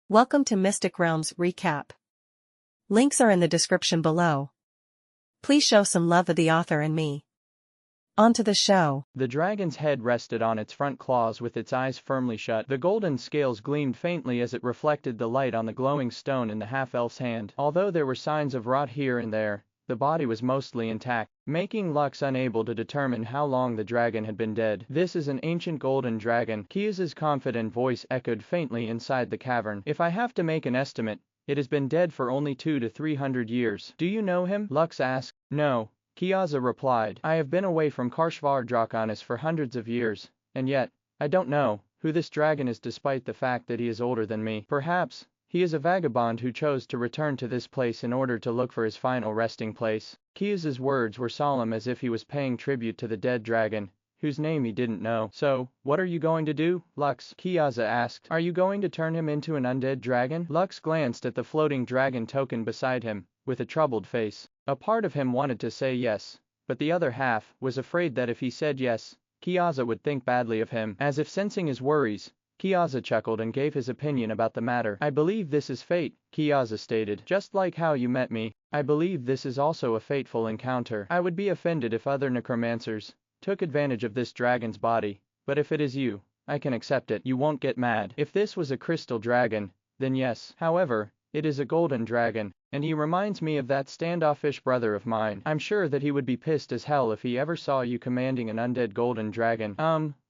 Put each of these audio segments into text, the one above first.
Welcome to Mystic Realms Recap. Links are in the description below. Please show some love of the author and me. On to the show. The dragon's head rested on its front claws with its eyes firmly shut. The golden scales gleamed faintly as it reflected the light on the glowing stone in the half-elf's hand. Although there were signs of rot here and there, the body was mostly intact, making Lux unable to determine how long the dragon had been dead. "This is an ancient golden dragon," Kia's confident voice echoed faintly inside the cavern. "If I have to make an estimate, it has been dead for only 200 to 300 years. Do you know him?" Lux asked. "No," Kiaza replied. "I have been away from Karshvar Draconis for hundreds of years, and yet, I don't know who this dragon is despite the fact that he is older than me. Perhaps he is a vagabond who chose to return to this place in order to look for his final resting place." Kiaza's words were solemn as if he was paying tribute to the dead dragon, whose name he didn't know. "So, what are you going to do, Lux?" Kiaza asked. "Are you going to turn him into an undead dragon?" Lux glanced at the floating dragon token beside him, with a troubled face. A part of him wanted to say yes, but the other half was afraid that if he said yes, Kiaza would think badly of him. As if sensing his worries, Kiaza chuckled and gave his opinion about the matter. "I believe this is fate," Kiaza stated. "Just like how you met me, I believe this is also a fateful encounter. I would be offended if other necromancers took advantage of this dragon's body, but if it is you, I can accept it. You won't get mad. If this was a crystal dragon, then yes. However, it is a golden dragon, and he reminds me of that standoffish brother of mine. I'm sure that he would be pissed as hell if he ever saw you commanding an undead golden dragon."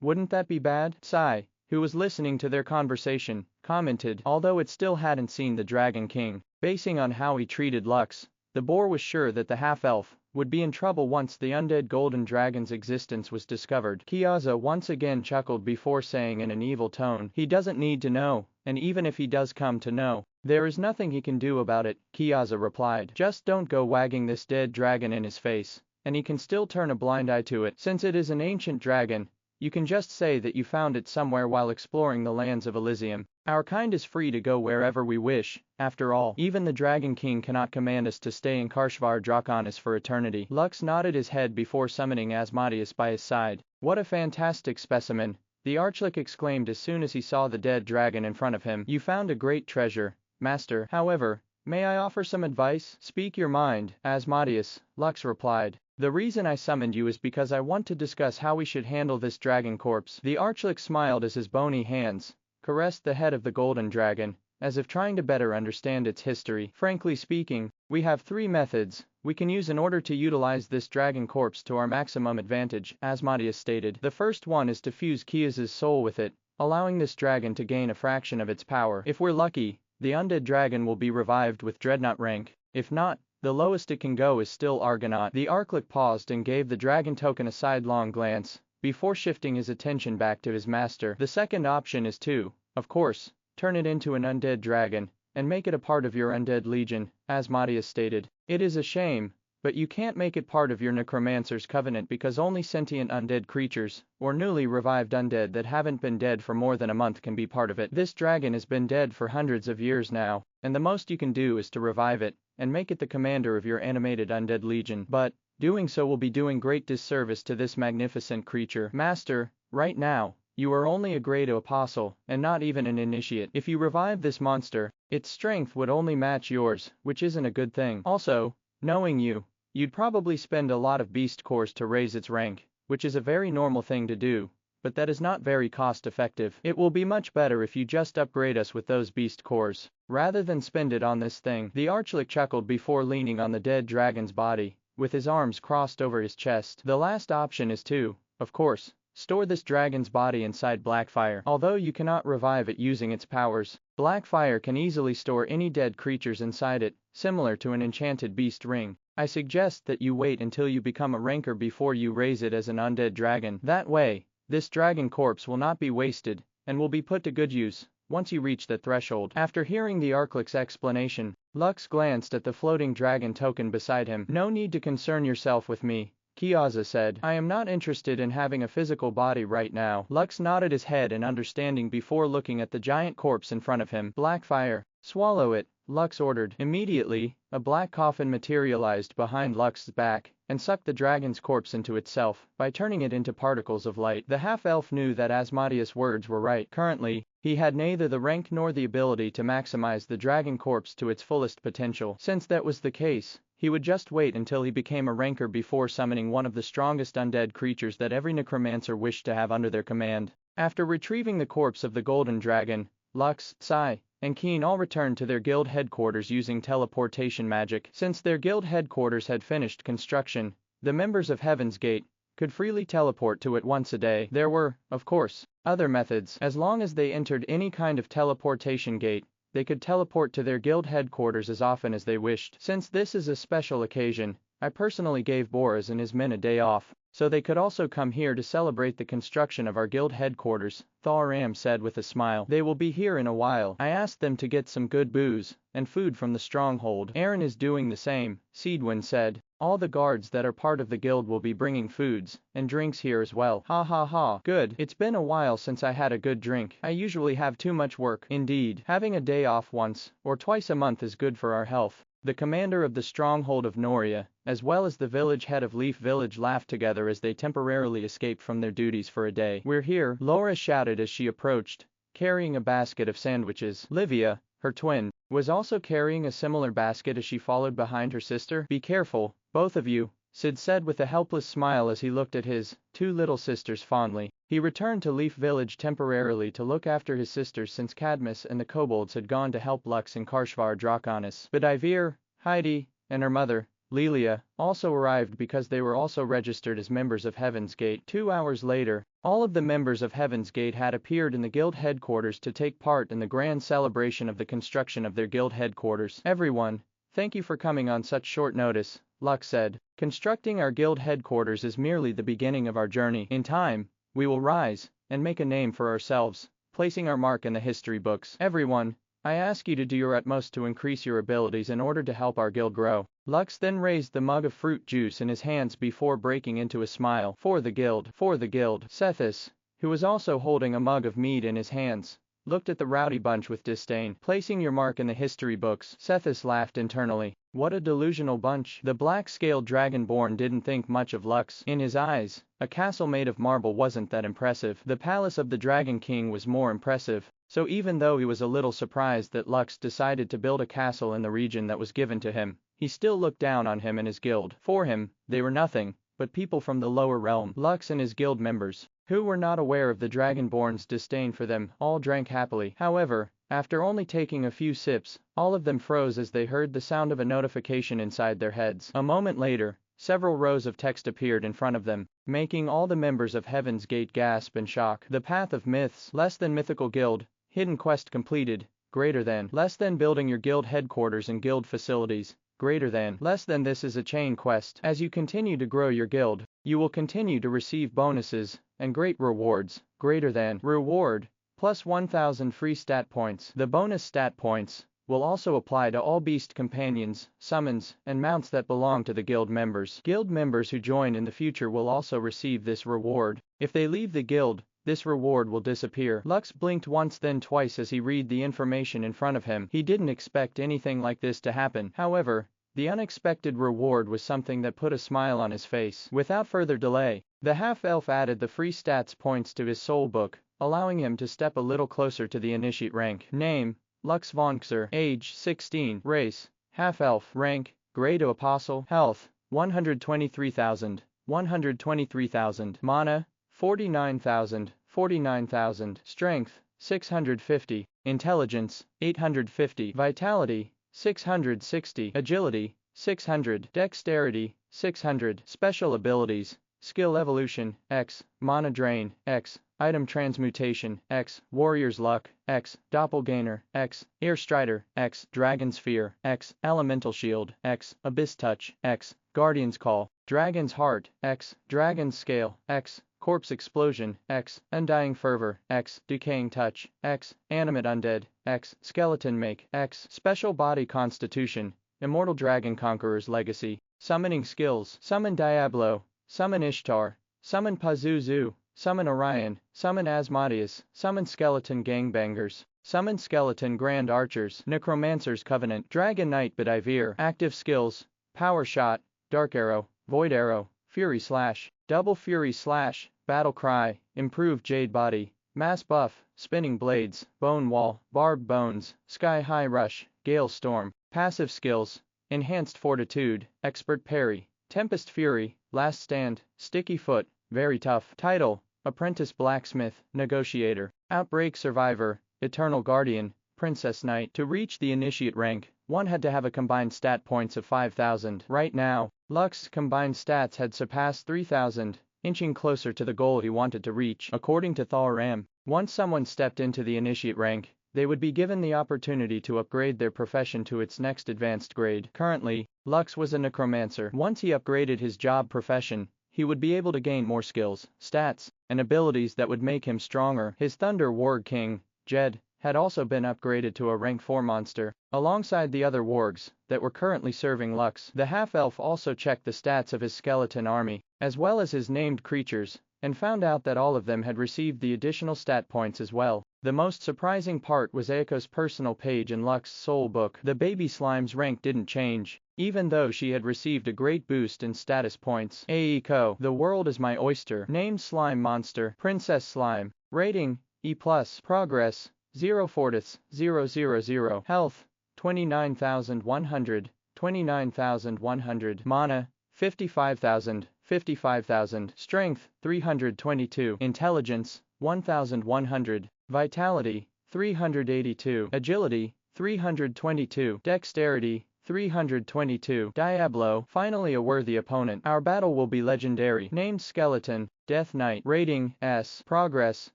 Wouldn't that be bad?" Sai, who was listening to their conversation, commented. Although it still hadn't seen the Dragon King, basing on how he treated Lux, the boar was sure that the half-elf would be in trouble once the undead golden dragon's existence was discovered. Kiaza once again chuckled before saying in an evil tone, "He doesn't need to know, and even if he does come to know, there is nothing he can do about it," Kiaza replied. "Just don't go wagging this dead dragon in his face, and he can still turn a blind eye to it. Since it is an ancient dragon, you can just say that you found it somewhere while exploring the lands of Elysium. Our kind is free to go wherever we wish. After all, even the Dragon King cannot command us to stay in Karshvar Draconis for eternity." Lux nodded his head before summoning Asmodeus by his side. "What a fantastic specimen," the Archlich exclaimed as soon as he saw the dead dragon in front of him. "You found a great treasure, Master. However, may I offer some advice?" "Speak your mind, Asmodeus," Lux replied. "The reason I summoned you is because I want to discuss how we should handle this dragon corpse." The Archlich smiled as his bony hands caressed the head of the golden dragon, as if trying to better understand its history. "Frankly speaking, we have 3 methods we can use in order to utilize this dragon corpse to our maximum advantage," Asmodeus stated. "The first one is to fuse Kiaza's soul with it, allowing this dragon to gain a fraction of its power. If we're lucky, the undead dragon will be revived with dreadnought rank. If not, the lowest it can go is still Argonaut." The Archlich paused and gave the dragon token a sidelong glance, before shifting his attention back to his master. "The second option is to, of course, turn it into an undead dragon, and make it a part of your undead legion," Asmodeus stated. "It is a shame, but you can't make it part of your Necromancer's covenant because only sentient undead creatures, or newly revived undead that haven't been dead for more than a month can be part of it. This dragon has been dead for hundreds of years now, and the most you can do is to revive it, and make it the commander of your animated undead legion. But doing so will be doing great disservice to this magnificent creature. Master, right now, you are only a grade apostle, and not even an initiate. If you revive this monster, its strength would only match yours, which isn't a good thing. Also, knowing you, you'd probably spend a lot of beast cores to raise its rank, which is a very normal thing to do, but that is not very cost-effective. It will be much better if you just upgrade us with those beast cores, rather than spend it on this thing." The Archlich chuckled before leaning on the dead dragon's body, with his arms crossed over his chest. "The last option is to, of course, store this dragon's body inside Blackfire. Although you cannot revive it using its powers, Blackfire can easily store any dead creatures inside it, similar to an enchanted beast ring. I suggest that you wait until you become a ranker before you raise it as an undead dragon. That way, this dragon corpse will not be wasted, and will be put to good use once you reach the threshold." After hearing the Archlich's explanation, Lux glanced at the floating dragon token beside him. "No need to concern yourself with me," Kiaza said. "I am not interested in having a physical body right now." Lux nodded his head in understanding before looking at the giant corpse in front of him. "Blackfire, Swallow it, Lux ordered. Immediately, a black coffin materialized behind Lux's back and sucked the dragon's corpse into itself by turning it into particles of light. The half-elf knew that Asmodeus' words were right. Currently, he had neither the rank nor the ability to maximize the dragon corpse to its fullest potential. Since that was the case, he would just wait until he became a ranker before summoning one of the strongest undead creatures that every necromancer wished to have under their command. After retrieving the corpse of the golden dragon, Lux, Sai, and Keen all returned to their guild headquarters using teleportation magic. Since their guild headquarters had finished construction, the members of Heaven's Gate could freely teleport to it once a day. There were, of course, other methods. As long as they entered any kind of teleportation gate, they could teleport to their guild headquarters as often as they wished. Since this is a special occasion, I personally gave Boris and his men a day off, so they could also come here to celebrate the construction of our guild headquarters, Thoram said with a smile. They will be here in a while. I asked them to get some good booze and food from the stronghold. Aaron is doing the same, Seedwin said. All the guards that are part of the guild will be bringing foods and drinks here as well. Ha ha ha. Good. It's been a while since I had a good drink. I usually have too much work. Indeed, having a day off once or twice a month is good for our health. The commander of the stronghold of Noria, as well as the village head of Leaf Village laughed together as they temporarily escaped from their duties for a day. We're here, Laura shouted as she approached, carrying a basket of sandwiches. Livia, her twin, was also carrying a similar basket as she followed behind her sister. Be careful, both of you, Sid said with a helpless smile as he looked at his two little sisters fondly. He returned to Leaf Village temporarily to look after his sisters since Cadmus and the kobolds had gone to help Lux and Karshvar Draconis. But Ivir, Heidi, and her mother, Lelia, also arrived because they were also registered as members of Heaven's Gate. 2 hours later, all of the members of Heaven's Gate had appeared in the guild headquarters to take part in the grand celebration of the construction of their guild headquarters. Everyone, thank you for coming on such short notice, Lux said. Constructing our guild headquarters is merely the beginning of our journey. In time, we will rise and make a name for ourselves, placing our mark in the history books. Everyone, I ask you to do your utmost to increase your abilities in order to help our guild grow. Lux then raised the mug of fruit juice in his hands before breaking into a smile. For the guild. For the guild. Sethis, who was also holding a mug of mead in his hands, looked at the rowdy bunch with disdain. Placing your mark in the history books. Sethis laughed internally. What a delusional bunch. The black-scaled dragonborn didn't think much of Lux. In his eyes, a castle made of marble wasn't that impressive. The palace of the Dragon King was more impressive. So even though he was a little surprised that Lux decided to build a castle in the region that was given to him, he still looked down on him and his guild. For him, they were nothing but people from the lower realm. Lux and his guild members, who were not aware of the Dragonborn's disdain for them, all drank happily. However, after only taking a few sips, all of them froze as they heard the sound of a notification inside their heads. A moment later, several rows of text appeared in front of them, making all the members of Heaven's Gate gasp in shock. The Path of Myths, less than mythical guild, hidden quest completed, greater than, less than building your guild headquarters and guild facilities, greater than, less than. This is a chain quest. As you continue to grow your guild, you will continue to receive bonuses and great rewards, greater than, reward, plus 1000 free stat points. The bonus stat points will also apply to all beast companions, summons, and mounts that belong to the guild members. Guild members who join in the future will also receive this reward. If they leave the guild, this reward will disappear. Lux blinked once then twice as he read the information in front of him. He didn't expect anything like this to happen. However, the unexpected reward was something that put a smile on his face. Without further delay, the half-elf added the free stats points to his soul book, allowing him to step a little closer to the initiate rank. Name, Lux Vonxer. Age, 16. Race, half-elf. Rank, Grade Apostle. Health, 123,000. 123,000. Mana, 49,000. 49,000. Strength, 650. Intelligence, 850. Vitality, 660. Agility, 600. Dexterity, 600. Special abilities, Skill Evolution, X. Mana Drain, X. Item Transmutation, X. Warrior's Luck, X. Doppelganger, X. Air Strider, X. Dragon Sphere, X. Elemental Shield, X. Abyss Touch, X. Guardian's Call, Dragon's Heart, X. Dragon's Scale, X. Corpse Explosion, X. Undying Fervor, X. Decaying Touch, X. Animate Undead, X. Skeleton Make, X. Special Body Constitution, Immortal Dragon Conqueror's Legacy. Summoning Skills, Summon Diablo, Summon Ishtar, Summon Pazuzu, Summon Orion, Summon Asmodeus, Summon Skeleton Gangbangers. Summon Skeleton Grand Archers, Necromancer's Covenant, Dragon Knight Bedivere. Active skills: Power Shot, Dark Arrow, Void Arrow, Fury Slash, Double Fury Slash, Battle Cry, Improved Jade Body, Mass Buff, Spinning Blades, Bone Wall, Barbed Bones, Sky High Rush, Gale Storm. Passive skills: Enhanced Fortitude, Expert Parry, Tempest Fury, Last Stand, Sticky Foot, Very Tough. Title: Apprentice Blacksmith, Negotiator, Outbreak Survivor, Eternal Guardian, Princess Knight. To reach the Initiate rank, one had to have a combined stat points of 5,000. Right now, Lux's combined stats had surpassed 3,000, inching closer to the goal he wanted to reach. According to Thoram, once someone stepped into the Initiate rank, they would be given the opportunity to upgrade their profession to its next advanced grade. Currently, Lux was a necromancer. Once he upgraded his job profession, he would be able to gain more skills, stats, and abilities that would make him stronger. His Thunder Warg King, Jed, had also been upgraded to a rank 4 monster, alongside the other wargs that were currently serving Lux. The half-elf also checked the stats of his skeleton army, as well as his named creatures, and found out that all of them had received the additional stat points as well. The most surprising part was Aiko's personal page in Lux's soul book. The baby slime's rank didn't change, even though she had received a great boost in status points. Aiko, the world is my oyster. Named Slime Monster, Princess Slime. Rating, E+. Progress, 0 Fortis, 000. Health, 29,100, 29,100. Mana, 55,000, 55,000. Strength, 322. Intelligence, 1,100. Vitality, 382. Agility, 322. Dexterity, 322. Diablo, finally a worthy opponent. Our battle will be legendary. Named Skeleton, Death Knight. Rating, S. Progress,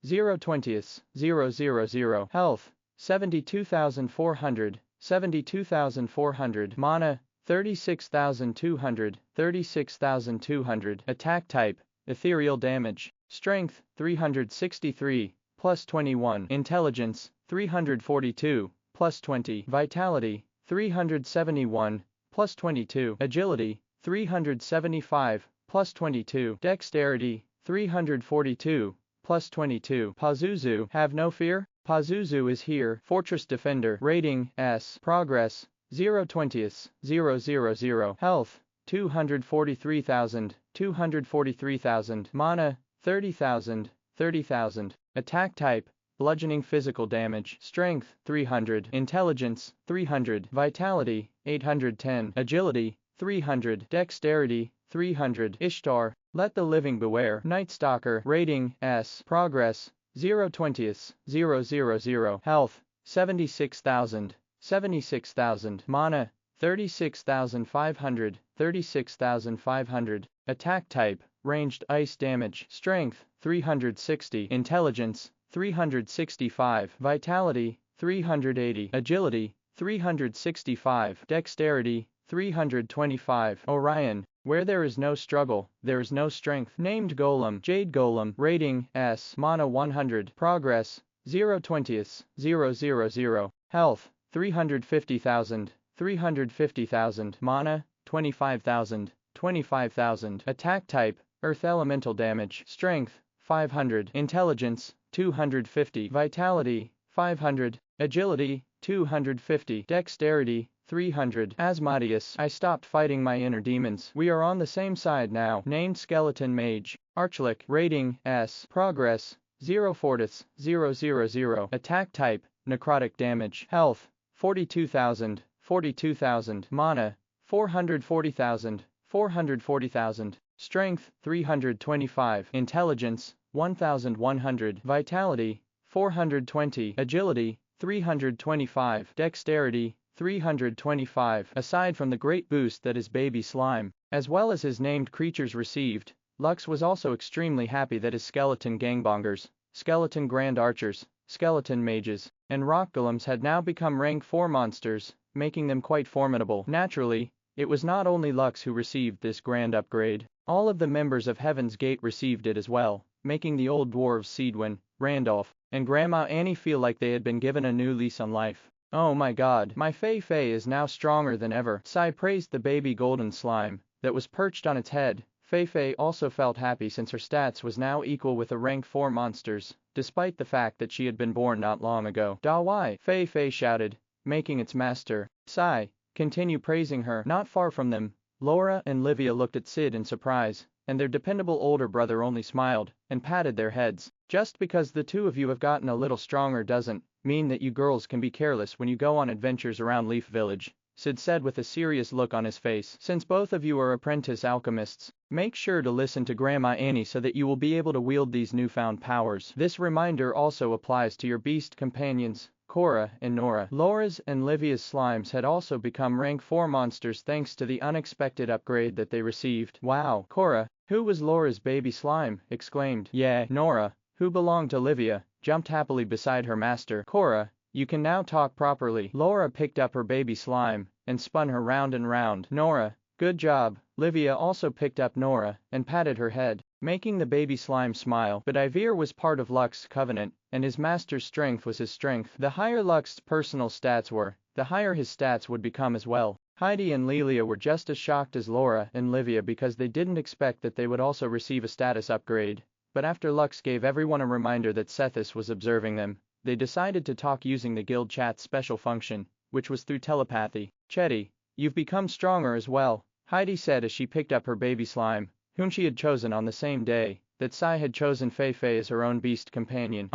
0/20, 000. Health, 72,400, 72,400. Mana, 36,200, 36,200. Attack type, ethereal damage. Strength, 363, plus 21. Intelligence, 342, plus 20. Vitality, 371, plus 22. Agility, 375, plus 22. Dexterity, 342, plus 22. Pazuzu, have no fear. Pazuzu is here. Fortress Defender. Rating, S. Progress, 0/20, 000. Health, 243,000, 243,000. Mana, 30,000, 30,000. Attack type, bludgeoning physical damage. Strength, 300. Intelligence, 300. Vitality, 810. Agility, 300. Dexterity, 300. Ishtar, let the living beware. Night Stalker. Rating, S. Progress, 0/20, 000. Health, 76,000, 76,000. Mana, 36,500, 36,500. Attack type, ranged ice damage. Strength, 360. Intelligence, 365. Vitality, 380. Agility, 365. Dexterity, 325. Orion, where there is no struggle, there is no strength. Named Golem. Jade Golem. Rating, S. Mana 100. Progress, 0/20, 000. Health, 350,000, 350,000. Mana, 25,000, 25,000. Attack type, earth elemental damage. Strength, 500. Intelligence, 250. Vitality, 500. Agility, 250. Dexterity, 300. Asmodeus, I stopped fighting my inner demons. We are on the same side now. Named Skeleton Mage. Archlick. Rating, S. Progress, 0 Fortis, 000. Attack type, necrotic damage. Health, 42,000, 42,000. Mana, 440,000, 440,000. Strength, 325. Intelligence, 1,100. Vitality, 420. Agility, 325. Dexterity, 325. Aside from the great boost that his baby slime, as well as his named creatures received, Lux was also extremely happy that his skeleton gangbangers, skeleton grand archers, skeleton mages, and rock golems had now become rank 4 monsters, making them quite formidable. Naturally, it was not only Lux who received this grand upgrade, all of the members of Heaven's Gate received it as well, making the old dwarves Seedwin, Randolph, and Grandma Annie feel like they had been given a new lease on life. Oh my god, my Fei Fei is now stronger than ever. Sai praised the baby golden slime that was perched on its head. Fei Fei also felt happy since her stats was now equal with the rank 4 monsters, despite the fact that she had been born not long ago. Da why? Fei Fei shouted, making its master, Sai, continue praising her. Not far from them, Laura and Livia looked at Sid in surprise, and their dependable older brother only smiled and patted their heads. Just because the two of you have gotten a little stronger doesn't mean that you girls can be careless when you go on adventures around Leaf Village, Sid said with a serious look on his face. Since both of you are apprentice alchemists, make sure to listen to Grandma Annie so that you will be able to wield these newfound powers. This reminder also applies to your beast companions, Cora and Nora. Laura's and Livia's slimes had also become rank 4 monsters thanks to the unexpected upgrade that they received. Wow! Cora, who was Laura's baby slime, exclaimed. Yeah, Nora, who belonged to Livia, jumped happily beside her master. Cora, you can now talk properly. Laura picked up her baby slime and spun her round and round. Nora, good job. Livia also picked up Nora and patted her head, making the baby slime smile. But Ivir was part of Lux's covenant, and his master's strength was his strength. The higher Lux's personal stats were, the higher his stats would become as well. Heidi and Lelia were just as shocked as Laura and Livia because they didn't expect that they would also receive a status upgrade. But after Lux gave everyone a reminder that Sethis was observing them, they decided to talk using the guild chat's special function, which was through telepathy. Chetty, you've become stronger as well, Heidi said as she picked up her baby slime, whom she had chosen on the same day that Sai had chosen Fei Fei as her own beast companion.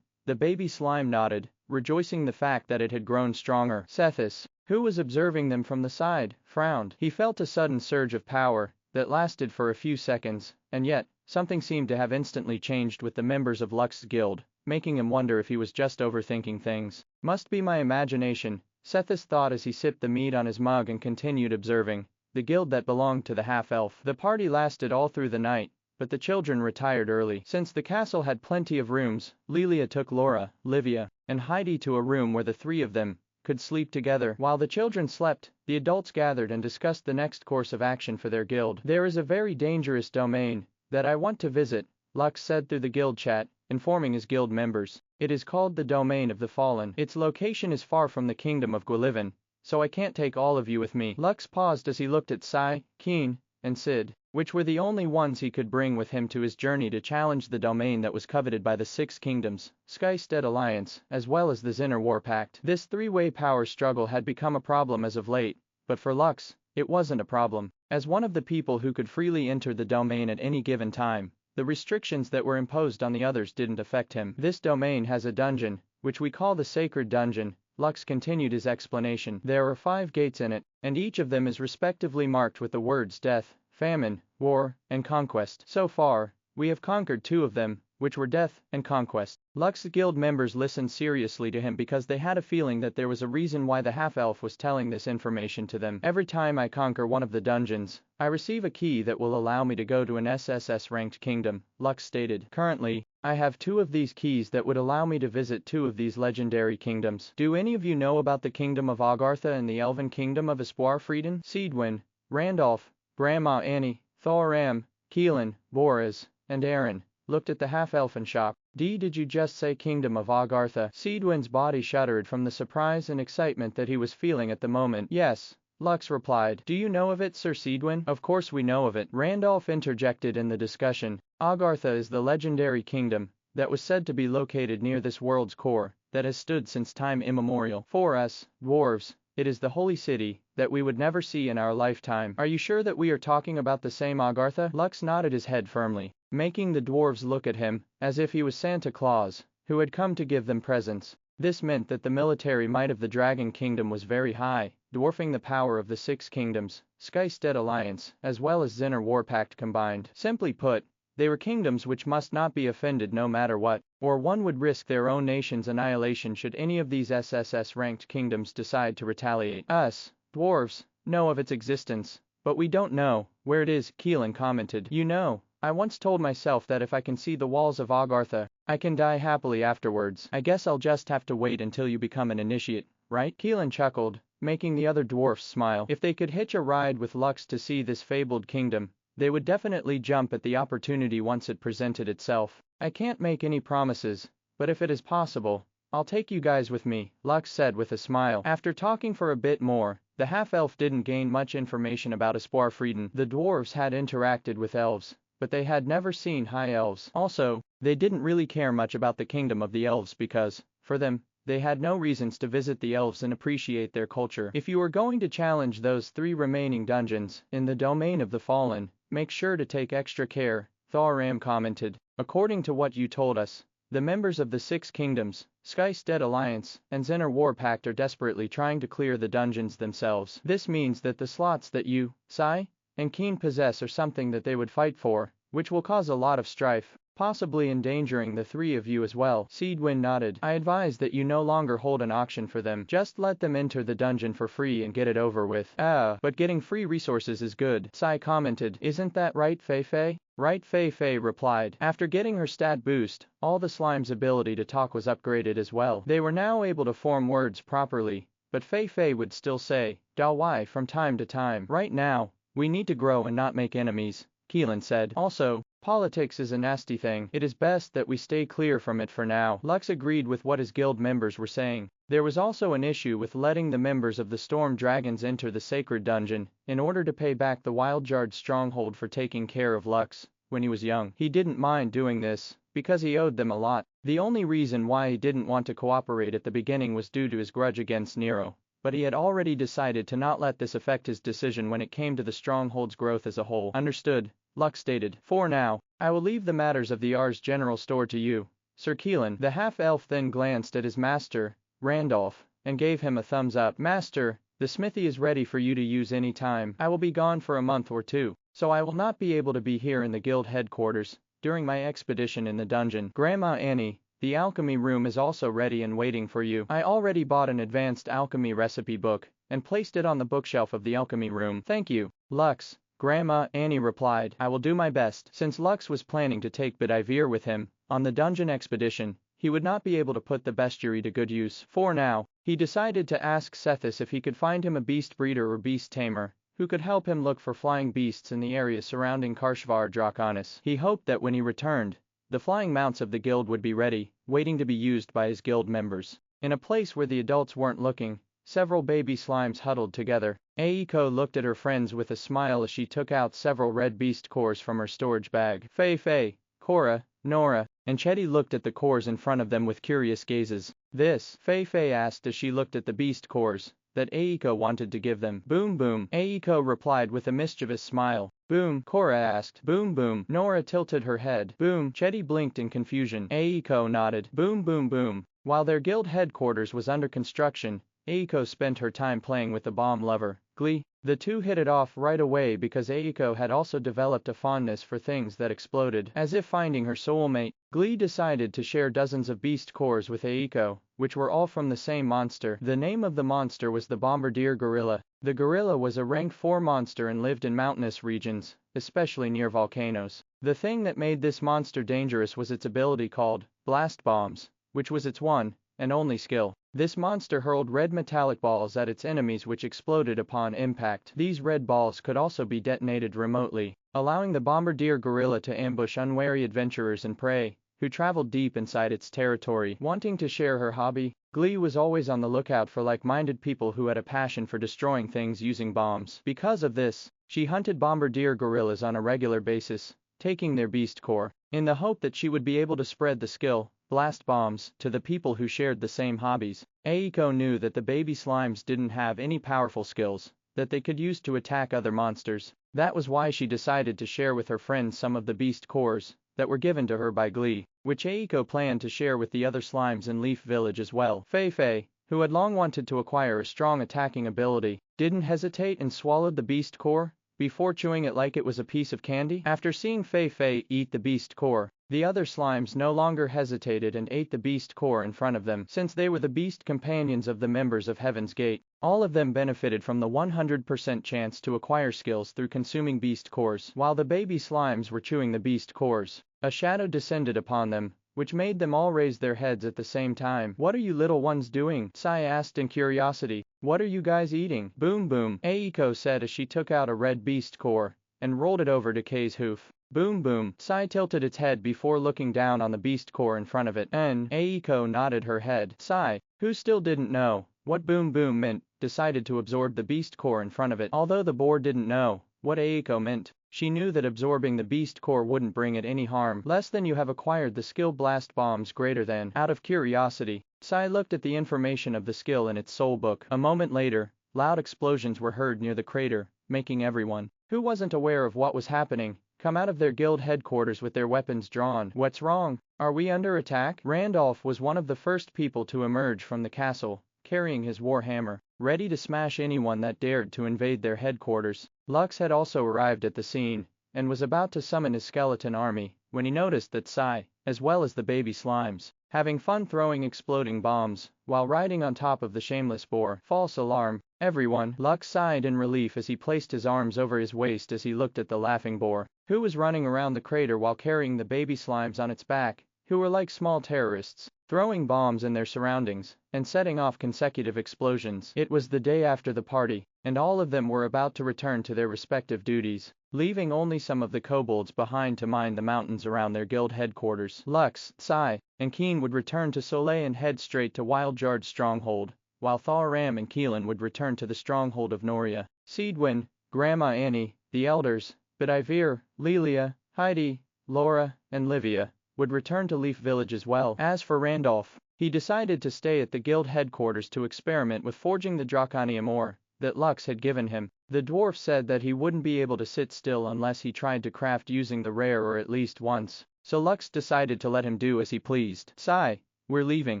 The baby slime nodded, rejoicing the fact that it had grown stronger. Sethis, who was observing them from the side, frowned. He felt a sudden surge of power that lasted for a few seconds, and yet, something seemed to have instantly changed with the members of Lux's guild, making him wonder if he was just overthinking things. Must be my imagination, Sethis thought as he sipped the mead on his mug and continued observing the guild that belonged to the half-elf. The party lasted all through the night, but the children retired early. Since the castle had plenty of rooms, Lelia took Laura, Livia, and Heidi to a room where the three of them could sleep together. While the children slept, the adults gathered and discussed the next course of action for their guild. There is a very dangerous domain that I want to visit, Lux said through the guild chat, informing his guild members. It is called the Domain of the Fallen. Its location is far from the kingdom of Gwillivan, so I can't take all of you with me. Lux paused as he looked at Sai, Keen, and Sid, which were the only ones he could bring with him to his journey to challenge the domain that was coveted by the Six Kingdoms, Skystead Alliance, as well as the Zinner War Pact. This three-way power struggle had become a problem as of late, but for Lux, it wasn't a problem. As one of the people who could freely enter the domain at any given time, the restrictions that were imposed on the others didn't affect him. This domain has a dungeon, which we call the Sacred Dungeon. Lux continued his explanation. There are 5 gates in it, and each of them is respectively marked with the words death, famine, war, and conquest. So far, we have conquered 2 of them, which were death and conquest. Lux's guild members listened seriously to him because they had a feeling that there was a reason why the half-elf was telling this information to them. Every time I conquer one of the dungeons, I receive a key that will allow me to go to an SSS-ranked kingdom, Lux stated. Currently, I have 2 of these keys that would allow me to visit 2 of these legendary kingdoms. Do any of you know about the kingdom of Agartha and the elven kingdom of Espoir-Frieden? Seedwin, Randolph, Grandma Annie, Thoram, Keelan, Boris, and Aaron looked at the half-elfin shop. Did you just say kingdom of Agartha? Seedwin's body shuddered from the surprise and excitement that he was feeling at the moment. Yes, Lux replied. Do you know of it, Sir Seedwin? Of course we know of it. Randolph interjected in the discussion. Agartha is the legendary kingdom that was said to be located near this world's core, that has stood since time immemorial. For us, dwarves, it is the holy city that we would never see in our lifetime. Are you sure that we are talking about the same Agartha? Lux nodded his head firmly, making the dwarves look at him as if he was Santa Claus, who had come to give them presents. This meant that the military might of the Dragon Kingdom was very high, dwarfing the power of the 6 kingdoms, Skystead Alliance, as well as Zinner War Pact combined. Simply put, they were kingdoms which must not be offended no matter what, or one would risk their own nation's annihilation should any of these SSS-ranked kingdoms decide to retaliate. Us, dwarves, know of its existence, but we don't know where it is, Keelan commented. You know, I once told myself that if I can see the walls of Agartha, I can die happily afterwards. I guess I'll just have to wait until you become an initiate, right? Keelan chuckled, making the other dwarfs smile. If they could hitch a ride with Lux to see this fabled kingdom, they would definitely jump at the opportunity once it presented itself. I can't make any promises, but if it is possible, I'll take you guys with me, Lux said with a smile. After talking for a bit more, the half-elf didn't gain much information about Espoir-Frieden. The dwarves had interacted with elves, but they had never seen high elves. Also, they didn't really care much about the kingdom of the elves because, for them, they had no reasons to visit the elves and appreciate their culture. If you are going to challenge those 3 remaining dungeons in the domain of the fallen, make sure to take extra care, Thoram commented. According to what you told us, the members of the 6 kingdoms, Skystead Alliance, and Zener War Pact are desperately trying to clear the dungeons themselves. This means that the slots that you, Sai, and Keen possess are something that they would fight for, which will cause a lot of strife, possibly endangering the 3 of you as well. Seedwin nodded. I advise that you no longer hold an auction for them. Just let them enter the dungeon for free and get it over with. But getting free resources is good, Sai commented. Isn't that right, Fei? Right, Fei replied. After getting her stat boost, all the slime's ability to talk was upgraded as well. They were now able to form words properly, but Fei would still say, Da Wai from time to time. Right now, we need to grow and not make enemies, Keelan said. Also, politics is a nasty thing. It is best that we stay clear from it for now. Lux agreed with what his guild members were saying. There was also an issue with letting the members of the Storm Dragons enter the sacred dungeon, in order to pay back the Wildjard stronghold for taking care of Lux when he was young. He didn't mind doing this, because he owed them a lot. The only reason why he didn't want to cooperate at the beginning was due to his grudge against Nero, but he had already decided to not let this affect his decision when it came to the stronghold's growth as a whole. Understood, Lux stated. For now, I will leave the matters of the Ars General Store to you, Sir Keelan. The half-elf then glanced at his master, Randolph, and gave him a thumbs up. Master, the smithy is ready for you to use any time. I will be gone for a month or 2, so I will not be able to be here in the guild headquarters during my expedition in the dungeon. Grandma Annie, the alchemy room is also ready and waiting for you. I already bought an advanced alchemy recipe book and placed it on the bookshelf of the alchemy room. Thank you, Lux, Grandma Annie replied. I will do my best. Since Lux was planning to take Bedivere with him on the dungeon expedition, he would not be able to put the bestiary to good use. For now, he decided to ask Sethis if he could find him a beast breeder or beast tamer who could help him look for flying beasts in the area surrounding Karshvar Draconis. He hoped that when he returned, the flying mounts of the guild would be ready, waiting to be used by his guild members. In a place where the adults weren't looking, several baby slimes huddled together. Aiko looked at her friends with a smile as she took out several red beast cores from her storage bag. Fei, Cora, Nora, and Chetty looked at the cores in front of them with curious gazes. This, Fei asked as she looked at the beast cores that Aiko wanted to give them. Boom, Aiko replied with a mischievous smile. Boom, Cora asked. Boom, Nora tilted her head. Boom, Chetty blinked in confusion. Aiko nodded. Boom. While their guild headquarters was under construction, Aiko spent her time playing with the bomb lover, Glee. The two hit it off right away because Aiko had also developed a fondness for things that exploded. As if finding her soulmate, Glee decided to share dozens of beast cores with Aiko, which were all from the same monster. The name of the monster was the Bombardier Gorilla. The gorilla was a rank 4 monster and lived in mountainous regions, especially near volcanoes. The thing that made this monster dangerous was its ability called Blast Bombs, which was its one and only skill. This monster hurled red metallic balls at its enemies which exploded upon impact. These red balls could also be detonated remotely, allowing the Bombardier Gorilla to ambush unwary adventurers and prey who traveled deep inside its territory. Wanting to share her hobby, Glee was always on the lookout for like-minded people who had a passion for destroying things using bombs. Because of this, she hunted Bombardier Gorillas on a regular basis, taking their beast core, in the hope that she would be able to spread the skill, Blast Bombs, to the people who shared the same hobbies. Aiko knew that the baby slimes didn't have any powerful skills that they could use to attack other monsters. That was why she decided to share with her friends some of the beast cores that were given to her by Glee, which Aiko planned to share with the other slimes in Leaf Village as well. Fei, who had long wanted to acquire a strong attacking ability, didn't hesitate and swallowed the beast core before chewing it like it was a piece of candy. After seeing Fei eat the beast core, the other slimes no longer hesitated and ate the beast core in front of them. Since they were the beast companions of the members of Heaven's Gate, all of them benefited from the 100% chance to acquire skills through consuming beast cores. While the baby slimes were chewing the beast cores, a shadow descended upon them, which made them all raise their heads at the same time. What are you little ones doing? Sai asked in curiosity. What are you guys eating? Boom, Aiko said as she took out a red beast core and rolled it over to Kay's hoof. Boom, Sai tilted its head before looking down on the beast core in front of it. Aiko nodded her head. Sai, who still didn't know what boom meant, decided to absorb the beast core in front of it. Although the boar didn't know what Aiko meant, She knew that absorbing the beast core wouldn't bring it any harm, less than you have acquired the skill blast bombs greater than. Out of curiosity, Sai looked at the information of the skill in its soul book. A moment later, loud explosions were heard near the crater, making everyone who wasn't aware of what was happening come out of their guild headquarters with their weapons drawn. What's wrong? Are we under attack? Randolph was one of the first people to emerge from the castle, carrying his warhammer, ready to smash anyone that dared to invade their headquarters. Lux had also arrived at the scene, and was about to summon his skeleton army, when he noticed that Sai, as well as the baby slimes, having fun throwing exploding bombs, while riding on top of the shameless boar. False alarm, everyone. Lux sighed in relief as he placed his arms over his waist as he looked at the laughing boar, who was running around the crater while carrying the baby slimes on its back, who were like small terrorists, throwing bombs in their surroundings, and setting off consecutive explosions. It was the day after the party, and all of them were about to return to their respective duties, leaving only some of the kobolds behind to mine the mountains around their guild headquarters. Lux, Sai, and Keen would return to Solais and head straight to Wildjard's stronghold, while Thoram and Keelan would return to the stronghold of Noria. Seedwin, Grandma Annie, the elders, Bedivere, Lelia, Heidi, Laura, and Livia, would return to Leaf Village as well. As for Randolph, he decided to stay at the guild headquarters to experiment with forging the draconium ore that Lux had given him. The dwarf said that he wouldn't be able to sit still unless he tried to craft using the rare ore at least once, so Lux decided to let him do as he pleased. Sai, we're leaving,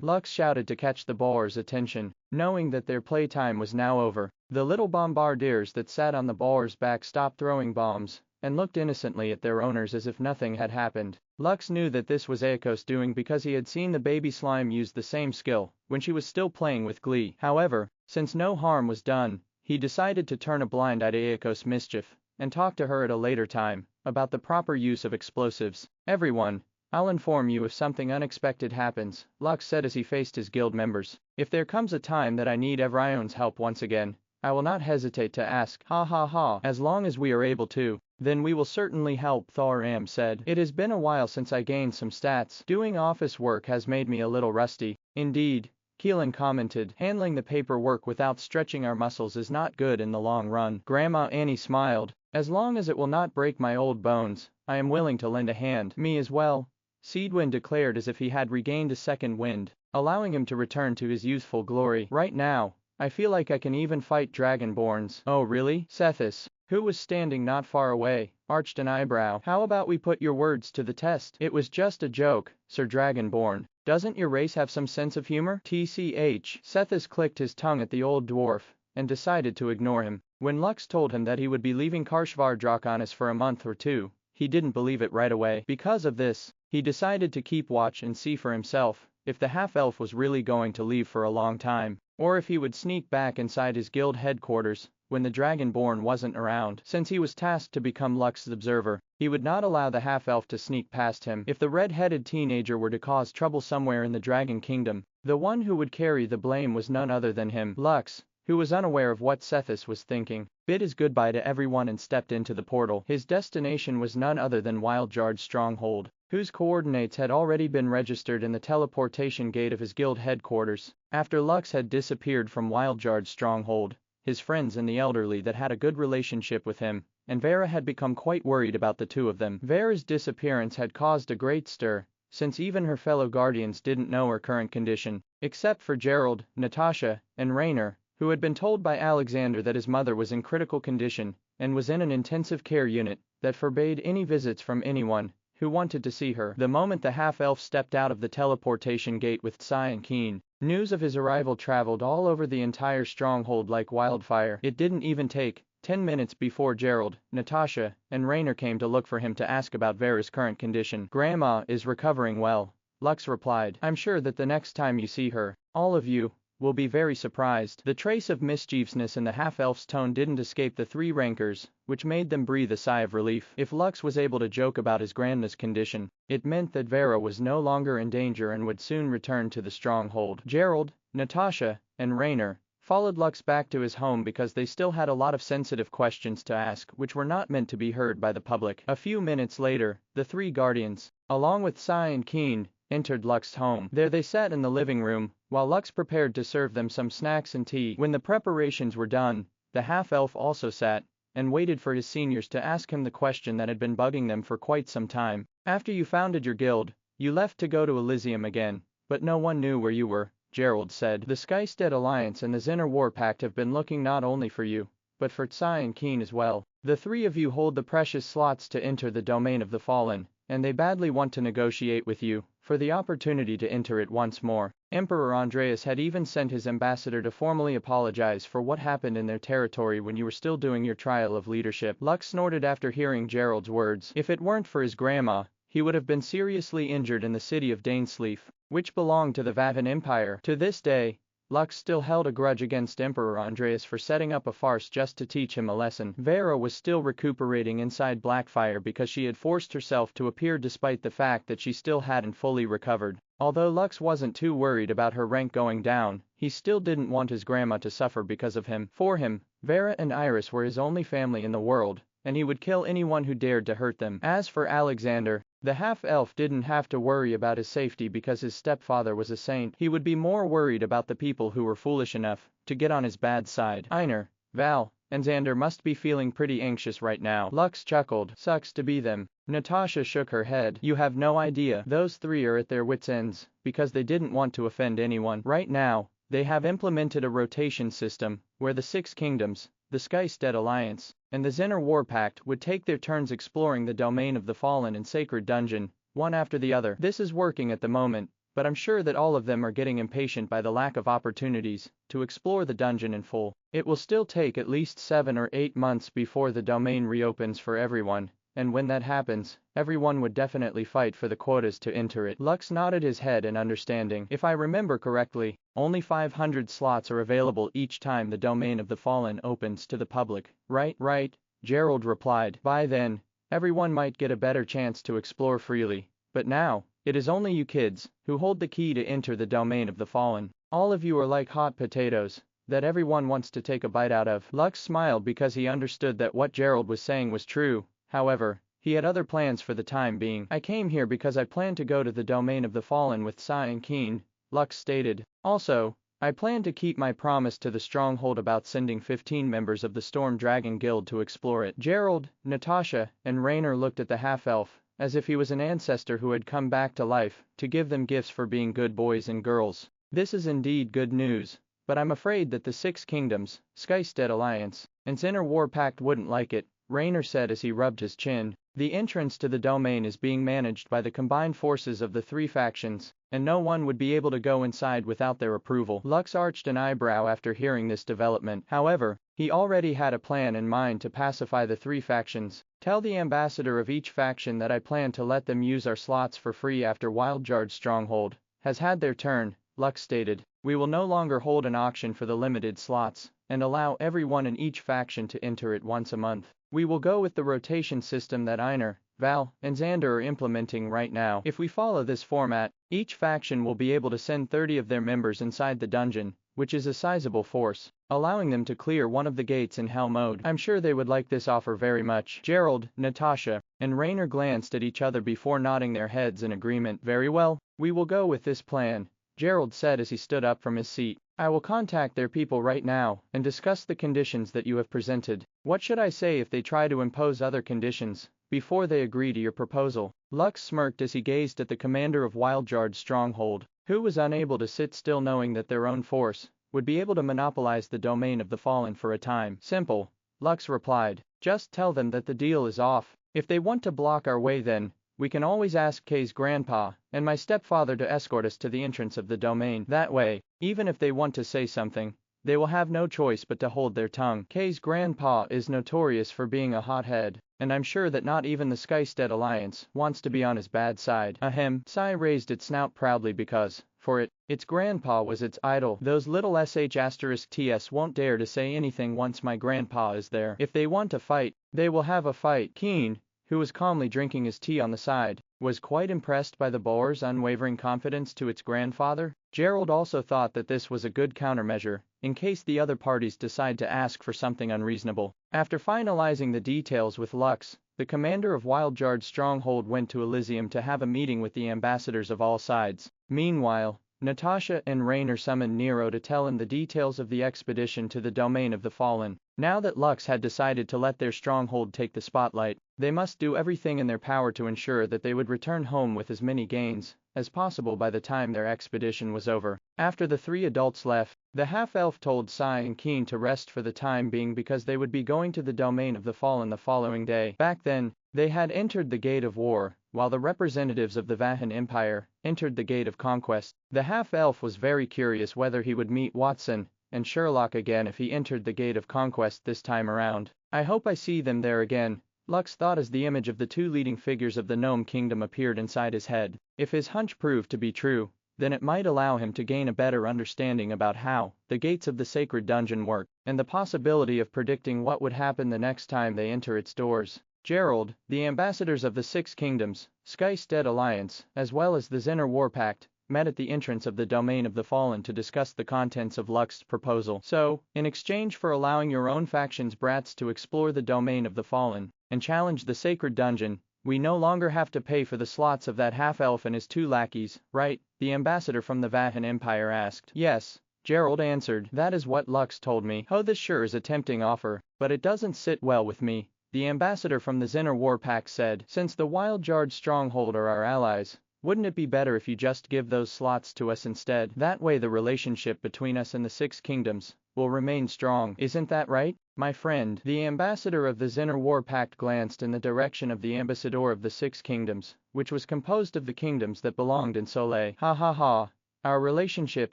Lux shouted to catch the boar's attention, knowing that their playtime was now over. The little bombardiers that sat on the boar's back stopped throwing bombs, and looked innocently at their owners as if nothing had happened. Lux knew that this was Aeko's doing because he had seen the baby slime use the same skill when she was still playing with glee. However, since no harm was done, he decided to turn a blind eye to Aeko's mischief, and talk to her at a later time about the proper use of explosives. Everyone, I'll inform you if something unexpected happens, Lux said as he faced his guild members. If there comes a time that I need Evrion's help once again, I will not hesitate to ask. Ha ha ha. As long as we are able to, then we will certainly help, Thoram said. It has been a while since I gained some stats. Doing office work has made me a little rusty. Indeed, Keelan commented. Handling the paperwork without stretching our muscles is not good in the long run. Grandma Annie smiled. As long as it will not break my old bones, I am willing to lend a hand. Me as well, Seedwin declared as if he had regained a second wind, allowing him to return to his youthful glory. Right now, I feel like I can even fight dragonborns. Oh really? Sethis, who was standing not far away, arched an eyebrow. How about we put your words to the test? It was just a joke, Sir Dragonborn. Doesn't your race have some sense of humor? TCH. Sethis clicked his tongue at the old dwarf, and decided to ignore him. When Lux told him that he would be leaving Karshvar Draconis for a month or two, he didn't believe it right away. Because of this, he decided to keep watch and see for himself if the half-elf was really going to leave for a long time, or if he would sneak back inside his guild headquarters when the Dragonborn wasn't around. Since he was tasked to become Lux's observer, he would not allow the half-elf to sneak past him. If the red-headed teenager were to cause trouble somewhere in the Dragon Kingdom, the one who would carry the blame was none other than him. Lux, who was unaware of what Sethis was thinking, bid his goodbye to everyone and stepped into the portal. His destination was none other than Wildjard's stronghold, whose coordinates had already been registered in the teleportation gate of his guild headquarters. After Lux had disappeared from Wildjard's stronghold, his friends and the elderly that had a good relationship with him, and Vera had become quite worried about the two of them. Vera's disappearance had caused a great stir, since even her fellow guardians didn't know her current condition, except for Gerald, Natasha, and Rainer, who had been told by Alexander that his mother was in critical condition, and was in an intensive care unit, that forbade any visits from anyone who wanted to see her. The moment the half-elf stepped out of the teleportation gate with Sai and Keen, news of his arrival traveled all over the entire stronghold like wildfire. It didn't even take 10 minutes before Gerald, Natasha, and Rainer came to look for him to ask about Vera's current condition. Grandma is recovering well, Lux replied. I'm sure that the next time you see her, all of you will be very surprised. The trace of mischievousness in the half-elf's tone didn't escape the three rankers, which made them breathe a sigh of relief. If Lux was able to joke about his grandma's condition, it meant that Vera was no longer in danger and would soon return to the stronghold. Gerald, Natasha, and Rainer followed Lux back to his home because they still had a lot of sensitive questions to ask which were not meant to be heard by the public. A few minutes later, the three guardians, along with Sai and Keen, entered Lux's home. There they sat in the living room, while Lux prepared to serve them some snacks and tea. When the preparations were done, the half-elf also sat, and waited for his seniors to ask him the question that had been bugging them for quite some time. After you founded your guild, you left to go to Elysium again, but no one knew where you were, Gerald said. The Skystead Alliance and the Zinner War Pact have been looking not only for you, but for Tsai and Keen as well. The three of you hold the precious slots to enter the domain of the fallen, and they badly want to negotiate with you for the opportunity to enter it once more. Emperor Andreas had even sent his ambassador to formally apologize for what happened in their territory when you were still doing your trial of leadership. Lux snorted after hearing Gerald's words. If it weren't for his grandma, he would have been seriously injured in the city of Dainsleaf, which belonged to the Vavan Empire. To this day, Lux still held a grudge against Emperor Andreas for setting up a farce just to teach him a lesson. Vera was still recuperating inside Blackfire because she had forced herself to appear despite the fact that she still hadn't fully recovered. Although Lux wasn't too worried about her rank going down, he still didn't want his grandma to suffer because of him. For him, Vera and Iris were his only family in the world, and he would kill anyone who dared to hurt them. As for Alexander, the half-elf didn't have to worry about his safety because his stepfather was a saint. He would be more worried about the people who were foolish enough to get on his bad side. Einar, Val, and Xander must be feeling pretty anxious right now. Lux chuckled. Sucks to be them. Natasha shook her head. You have no idea. Those three are at their wits' ends because they didn't want to offend anyone. Right now, they have implemented a rotation system where the Six Kingdoms, the Skystead Alliance, and the Zinner War Pact would take their turns exploring the domain of the Fallen and Sacred Dungeon, one after the other. This is working at the moment, but I'm sure that all of them are getting impatient by the lack of opportunities to explore the dungeon in full. It will still take at least 7 or 8 months before the domain reopens for everyone, and when that happens, everyone would definitely fight for the quotas to enter it. Lux nodded his head in understanding. If I remember correctly, only 500 slots are available each time the domain of the Fallen opens to the public. Right, Gerald replied. By then, everyone might get a better chance to explore freely, but now, it is only you kids who hold the key to enter the domain of the Fallen. All of you are like hot potatoes that everyone wants to take a bite out of. Lux smiled because he understood that what Gerald was saying was true. However, he had other plans for the time being. I came here because I plan to go to the domain of the Fallen with Sai and Keen, Lux stated. Also, I plan to keep my promise to the stronghold about sending 15 members of the Storm Dragon Guild to explore it. Gerald, Natasha, and Rainer looked at the half-elf, as if he was an ancestor who had come back to life to give them gifts for being good boys and girls. This is indeed good news, but I'm afraid that the Six Kingdoms, Skystead Alliance, and Zinner War Pact wouldn't like it, Rainer said as he rubbed his chin. The entrance to the domain is being managed by the combined forces of the three factions, and no one would be able to go inside without their approval. Lux arched an eyebrow after hearing this development. However, he already had a plan in mind to pacify the three factions. Tell the ambassador of each faction that I plan to let them use our slots for free after Wildjard's stronghold has had their turn, Lux stated. We will no longer hold an auction for the limited slots, and allow everyone in each faction to enter it once a month. We will go with the rotation system that Einar, Val, and Xander are implementing right now. If we follow this format, each faction will be able to send 30 of their members inside the dungeon, which is a sizable force, allowing them to clear one of the gates in hell mode. I'm sure they would like this offer very much. Gerald, Natasha, and Rainer glanced at each other before nodding their heads in agreement. Very well, we will go with this plan, Gerald said as he stood up from his seat. I will contact their people right now and discuss the conditions that you have presented. What should I say if they try to impose other conditions before they agree to your proposal? Lux smirked as he gazed at the commander of Wildjard's stronghold, who was unable to sit still knowing that their own force would be able to monopolize the domain of the Fallen for a time. Simple, Lux replied. Just tell them that the deal is off. If they want to block our way, then we can always ask Kay's grandpa and my stepfather to escort us to the entrance of the domain. That way, even if they want to say something, they will have no choice but to hold their tongue. Kay's grandpa is notorious for being a hothead, and I'm sure that not even the Skystead Alliance wants to be on his bad side. Ahem. Sai raised its snout proudly because, for it, its grandpa was its idol. Those little sh*ts won't dare to say anything once my grandpa is there. If they want to fight, they will have a fight. Keen, who was calmly drinking his tea on the side, was quite impressed by the boar's unwavering confidence to its grandfather. Gerald also thought that this was a good countermeasure, in case the other parties decide to ask for something unreasonable. After finalizing the details with Lux, the commander of Wildjard's stronghold went to Elysium to have a meeting with the ambassadors of all sides. Meanwhile, Natasha and Rainer summoned Nero to tell him the details of the expedition to the domain of the fallen. Now that Lux had decided to let their stronghold take the spotlight, they must do everything in their power to ensure that they would return home with as many gains as possible by the time their expedition was over. After the three adults left, the half-elf told Sai and Keen to rest for the time being because they would be going to the domain of the fallen the following day. Back then, they had entered the Gate of War, while the representatives of the Vahan Empire entered the Gate of Conquest. The half-elf was very curious whether he would meet Watson and Sherlock again if he entered the Gate of Conquest this time around. I hope I see them there again, Lux thought as the image of the two leading figures of the Gnome Kingdom appeared inside his head. If his hunch proved to be true, then it might allow him to gain a better understanding about how the gates of the sacred dungeon work, and the possibility of predicting what would happen the next time they enter its doors. Gerald, the ambassadors of the Six Kingdoms, Sky-Stead Alliance, as well as the Zinner War Pact, met at the entrance of the domain of the fallen to discuss the contents of Lux's proposal. So, in exchange for allowing your own faction's brats to explore the domain of the fallen and challenge the sacred dungeon, we no longer have to pay for the slots of that half-elf and his two lackeys, right? The ambassador from the Vahan Empire asked. Yes, Gerald answered. That is what Lux told me. Oh, this sure is a tempting offer, but it doesn't sit well with me. The ambassador from the Zinner War Pact said. Since the Wild Jard stronghold are our allies, wouldn't it be better if you just give those slots to us instead? That way the relationship between us and the Six Kingdoms will remain strong. Isn't that right, my friend? The ambassador of the Zinner War Pact glanced in the direction of the ambassador of the Six Kingdoms, which was composed of the kingdoms that belonged in Solais. Ha ha ha. Our relationship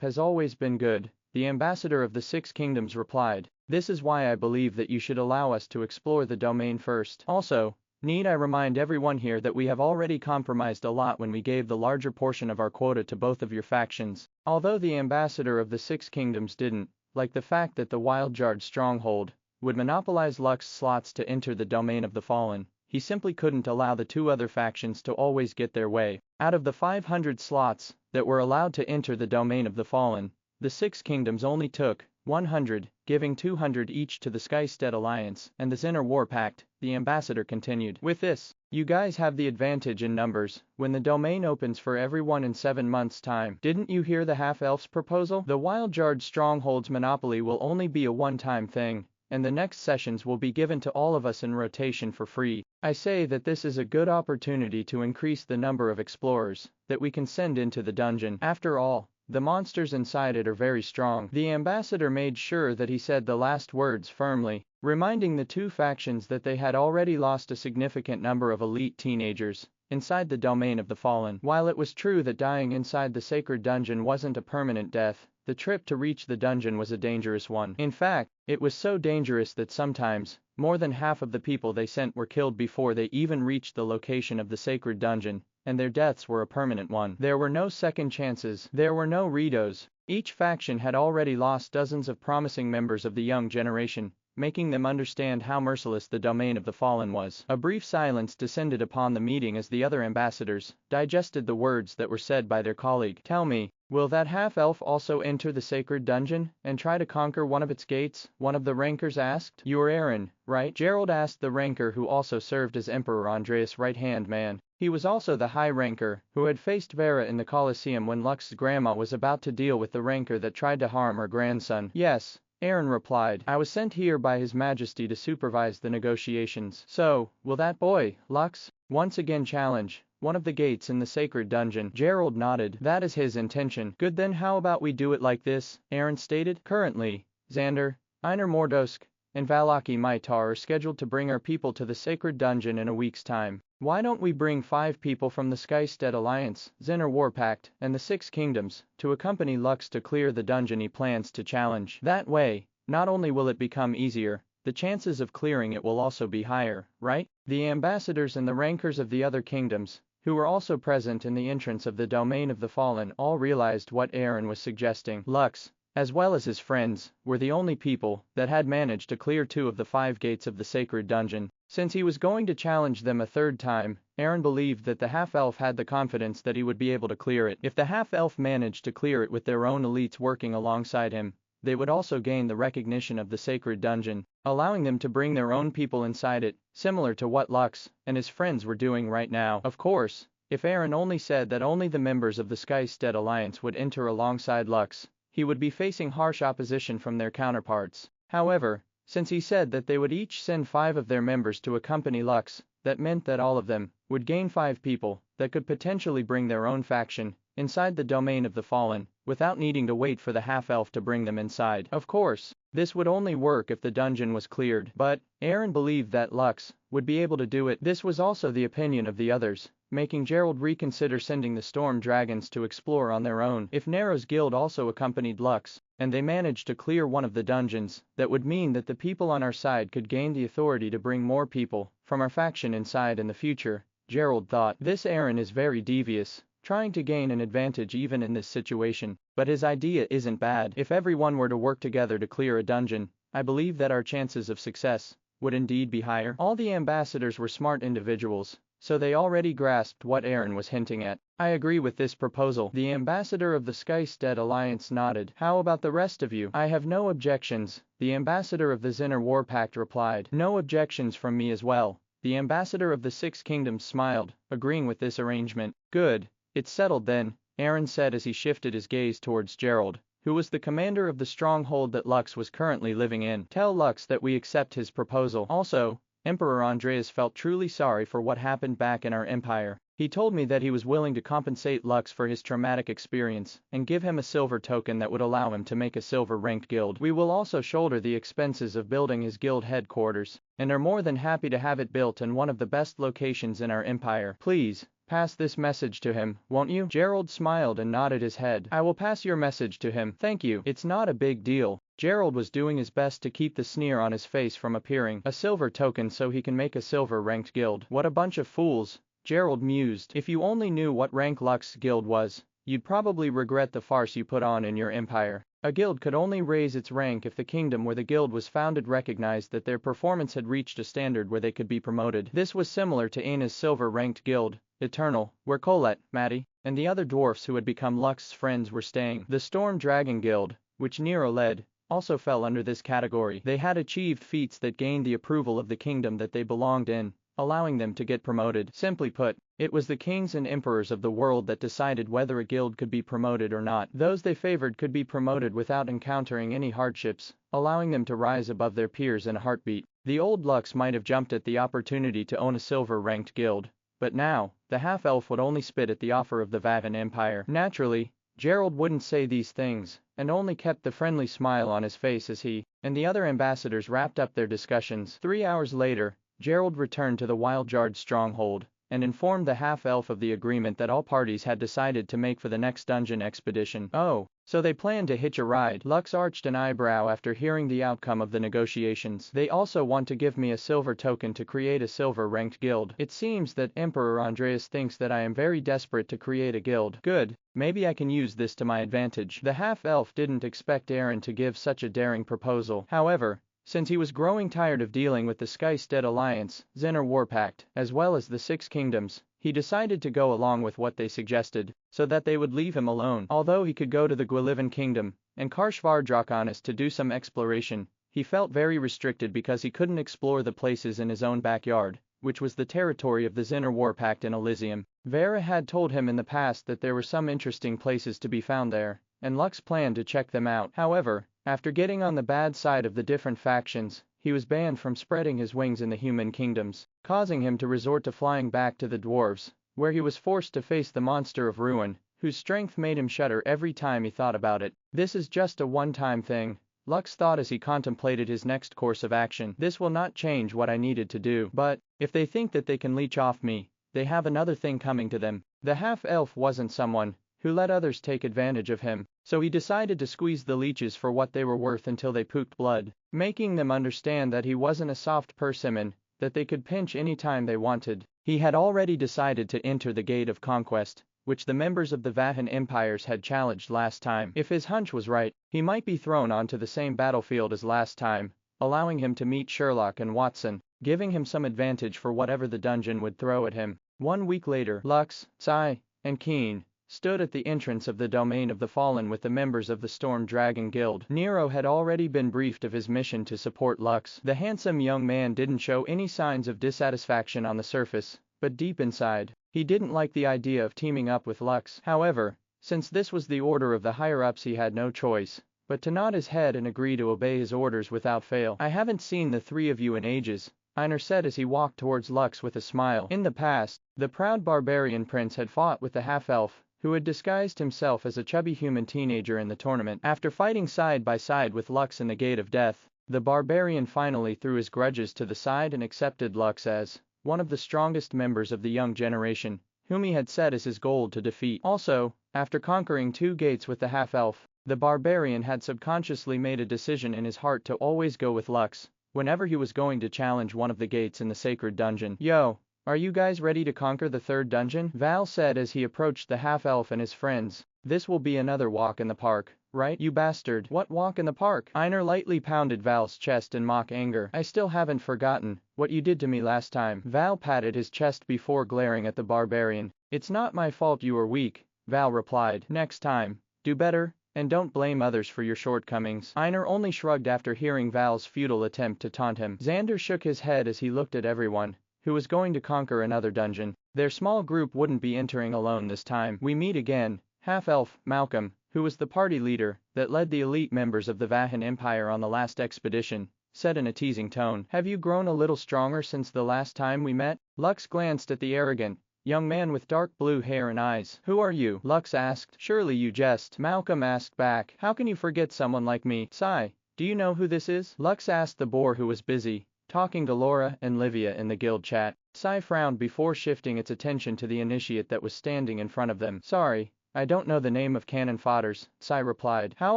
has always been good, the ambassador of the Six Kingdoms replied. This is why I believe that you should allow us to explore the domain first. Also, need I remind everyone here that we have already compromised a lot when we gave the larger portion of our quota to both of your factions. Although the ambassador of the Six Kingdoms didn't like the fact that the Wild Jard stronghold would monopolize Lux's slots to enter the domain of the fallen, he simply couldn't allow the two other factions to always get their way. Out of the 500 slots that were allowed to enter the domain of the fallen, the Six Kingdoms only took 100, giving 200 each to the Sky-Stead Alliance and the Zinner War Pact, the ambassador continued. With this, you guys have the advantage in numbers when the domain opens for everyone in 7 months' time. Didn't you hear the half-elf's proposal? The Wild Jard stronghold's monopoly will only be a one-time thing, and the next sessions will be given to all of us in rotation for free. I say that this is a good opportunity to increase the number of explorers that we can send into the dungeon. After all, the monsters inside it are very strong. The ambassador made sure that he said the last words firmly, reminding the two factions that they had already lost a significant number of elite teenagers inside the domain of the fallen. While it was true that dying inside the sacred dungeon wasn't a permanent death, the trip to reach the dungeon was a dangerous one. In fact, it was so dangerous that sometimes, more than half of the people they sent were killed before they even reached the location of the sacred dungeon, and their deaths were a permanent one. There were no second chances. There were no redos. Each faction had already lost dozens of promising members of the young generation, making them understand how merciless the domain of the fallen was. A brief silence descended upon the meeting as the other ambassadors digested the words that were said by their colleague. Tell me, will that half-elf also enter the sacred dungeon and try to conquer one of its gates? One of the rankers asked. You're Aaron, right? Gerald asked the ranker who also served as Emperor Andreas' right-hand man. He was also the high ranker who had faced Vera in the Colosseum when Lux's grandma was about to deal with the ranker that tried to harm her grandson. Yes, Aaron replied. I was sent here by His Majesty to supervise the negotiations. So, will that boy, Lux, once again challenge one of the gates in the sacred dungeon? Gerald nodded. That is his intention. Good, then how about we do it like this? Aaron stated. Currently, Xander, Einar Mordosk, and Valaki Maitar are scheduled to bring our people to the sacred dungeon in a week's time. Why don't we bring 5 people from the Sky-Stead Alliance, Zinner War Pact, and the Six Kingdoms to accompany Lux to clear the dungeon he plans to challenge? That way, not only will it become easier, the chances of clearing it will also be higher, right? The ambassadors and the rankers of the other kingdoms, who were also present in the entrance of the domain of the fallen, all realized what Aaron was suggesting. Lux, as well as his friends, were the only people that had managed to clear 2 of the 5 gates of the sacred dungeon. Since he was going to challenge them a third time, Aaron believed that the half-elf had the confidence that he would be able to clear it. If the half-elf managed to clear it with their own elites working alongside him, they would also gain the recognition of the sacred dungeon, allowing them to bring their own people inside it, similar to what Lux and his friends were doing right now. Of course, If Aaron only said that only the members of the Skystead Alliance would enter alongside Lux, he would be facing harsh opposition from their counterparts. However, since he said that they would each send 5 of their members to accompany Lux, that meant that all of them would gain 5 people that could potentially bring their own faction inside the domain of the Fallen, without needing to wait for the half-elf to bring them inside. Of course, this would only work if the dungeon was cleared, but Aaron believed that Lux would be able to do it. This was also the opinion of the others, making Gerald reconsider sending the storm dragons to explore on their own. If Nero's guild also accompanied Lux, and they managed to clear one of the dungeons, that would mean that the people on our side could gain the authority to bring more people from our faction inside in the future, Gerald thought. This Aaron is very devious, trying to gain an advantage even in this situation, but his idea isn't bad. If everyone were to work together to clear a dungeon, I believe that our chances of success would indeed be higher. All the ambassadors were smart individuals, so they already grasped what Aaron was hinting at. I agree with this proposal. The ambassador of the Skystead Alliance nodded. How about the rest of you? I have no objections, the ambassador of the Zinner War Pact replied. No objections from me as well. The ambassador of the Six Kingdoms smiled, agreeing with this arrangement. Good. It's settled then, Aaron said as he shifted his gaze towards Gerald, who was the commander of the stronghold that Lux was currently living in. Tell Lux that we accept his proposal. Also, Emperor Andreas felt truly sorry for what happened back in our empire. He told me that he was willing to compensate Lux for his traumatic experience and give him a silver token that would allow him to make a silver-ranked guild. We will also shoulder the expenses of building his guild headquarters, and are more than happy to have it built in one of the best locations in our empire. Please, pass this message to him, won't you? Gerald smiled and nodded his head. I will pass your message to him. Thank you. It's not a big deal. Gerald was doing his best to keep the sneer on his face from appearing. A silver token so he can make a silver-ranked guild. What a bunch of fools, Gerald mused. If you only knew what rank Lux's guild was, you'd probably regret the farce you put on in your empire. A guild could only raise its rank if the kingdom where the guild was founded recognized that their performance had reached a standard where they could be promoted. This was similar to Aina's silver-ranked guild, Eternal, where Colette, Maddie, and the other dwarfs who had become Lux's friends were staying. The Storm Dragon Guild, which Nero led, also fell under this category. They had achieved feats that gained the approval of the kingdom that they belonged in, allowing them to get promoted. Simply put, it was the kings and emperors of the world that decided whether a guild could be promoted or not. Those they favored could be promoted without encountering any hardships, allowing them to rise above their peers in a heartbeat. The old Lux might have jumped at the opportunity to own a silver-ranked guild, but now, the half-elf would only spit at the offer of the Vavan Empire. Naturally, Gerald wouldn't say these things, and only kept the friendly smile on his face as he and the other ambassadors wrapped up their discussions. 3 hours later, Gerald returned to the Wildjard stronghold, and informed the half-elf of the agreement that all parties had decided to make for the next dungeon expedition. Oh, so they planned to hitch a ride. Lux arched an eyebrow after hearing the outcome of the negotiations. They also want to give me a silver token to create a silver-ranked guild. It seems that Emperor Andreas thinks that I am very desperate to create a guild. Good, maybe I can use this to my advantage. The half-elf didn't expect Aaron to give such a daring proposal. However, since he was growing tired of dealing with the Skystead Alliance, Zinner War Pact, as well as the Six Kingdoms, he decided to go along with what they suggested, so that they would leave him alone. Although he could go to the Gwilivan Kingdom and Karshvar Draconis to do some exploration, he felt very restricted because he couldn't explore the places in his own backyard, which was the territory of the Zinner War Pact in Elysium. Vera had told him in the past that there were some interesting places to be found there, and Lux planned to check them out. However, after getting on the bad side of the different factions, he was banned from spreading his wings in the human kingdoms, causing him to resort to flying back to the dwarves, where he was forced to face the monster of ruin, whose strength made him shudder every time he thought about it. This is just a one-time thing, Lux thought as he contemplated his next course of action. This will not change what I needed to do, but if they think that they can leech off me, they have another thing coming to them. The half-elf wasn't someone who let others take advantage of him, so he decided to squeeze the leeches for what they were worth until they pooped blood, making them understand that he wasn't a soft persimmon that they could pinch any time they wanted. He had already decided to enter the Gate of Conquest, which the members of the Vahan Empires had challenged last time. If his hunch was right, he might be thrown onto the same battlefield as last time, allowing him to meet Sherlock and Watson, giving him some advantage for whatever the dungeon would throw at him. 1 week later, Lux, Sai, and Keen stood at the entrance of the domain of the Fallen with the members of the Storm Dragon Guild. Nero had already been briefed of his mission to support Lux. The handsome young man didn't show any signs of dissatisfaction on the surface, but deep inside, He didn't like the idea of teaming up with Lux. However, since this was the order of the higher-ups, he had no choice but to nod his head and agree to obey his orders without fail. I haven't seen the three of you in ages, Einar said as he walked towards Lux with a smile. In the past, the proud barbarian prince had fought with the half-elf, who had disguised himself as a chubby human teenager in the tournament. After fighting side by side with Lux in the Gate of Death, the barbarian finally threw his grudges to the side and accepted Lux as one of the strongest members of the young generation, whom he had set as his goal to defeat. Also, after conquering 2 gates with the half-elf, the barbarian had subconsciously made a decision in his heart to always go with Lux whenever he was going to challenge one of the gates in the sacred dungeon. Yo, are you guys ready to conquer the 3rd dungeon? Val said as he approached the half-elf and his friends. This will be another walk in the park, right, you bastard? What walk in the park? Einar lightly pounded Val's chest in mock anger. I still haven't forgotten what you did to me last time. Val patted his chest before glaring at the barbarian. It's not my fault you were weak, Val replied. Next time, do better, and don't blame others for your shortcomings. Einar only shrugged after hearing Val's futile attempt to taunt him. Xander shook his head as he looked at everyone who was going to conquer another dungeon. Their small group wouldn't be entering alone this time. We meet again, half-elf, Malcolm, who was the party leader that led the elite members of the Vahan Empire on the last expedition, said in a teasing tone. Have you grown a little stronger since the last time we met? Lux glanced at the arrogant young man with dark blue hair and eyes. Who are you? Lux asked. Surely you jest. Malcolm asked back. How can you forget someone like me? Sigh, do you know who this is? Lux asked the boar who was busy talking to Laura and Livia in the guild chat. Sai frowned before shifting its attention to the initiate that was standing in front of them. Sorry, I don't know the name of cannon fodders, Sai replied. How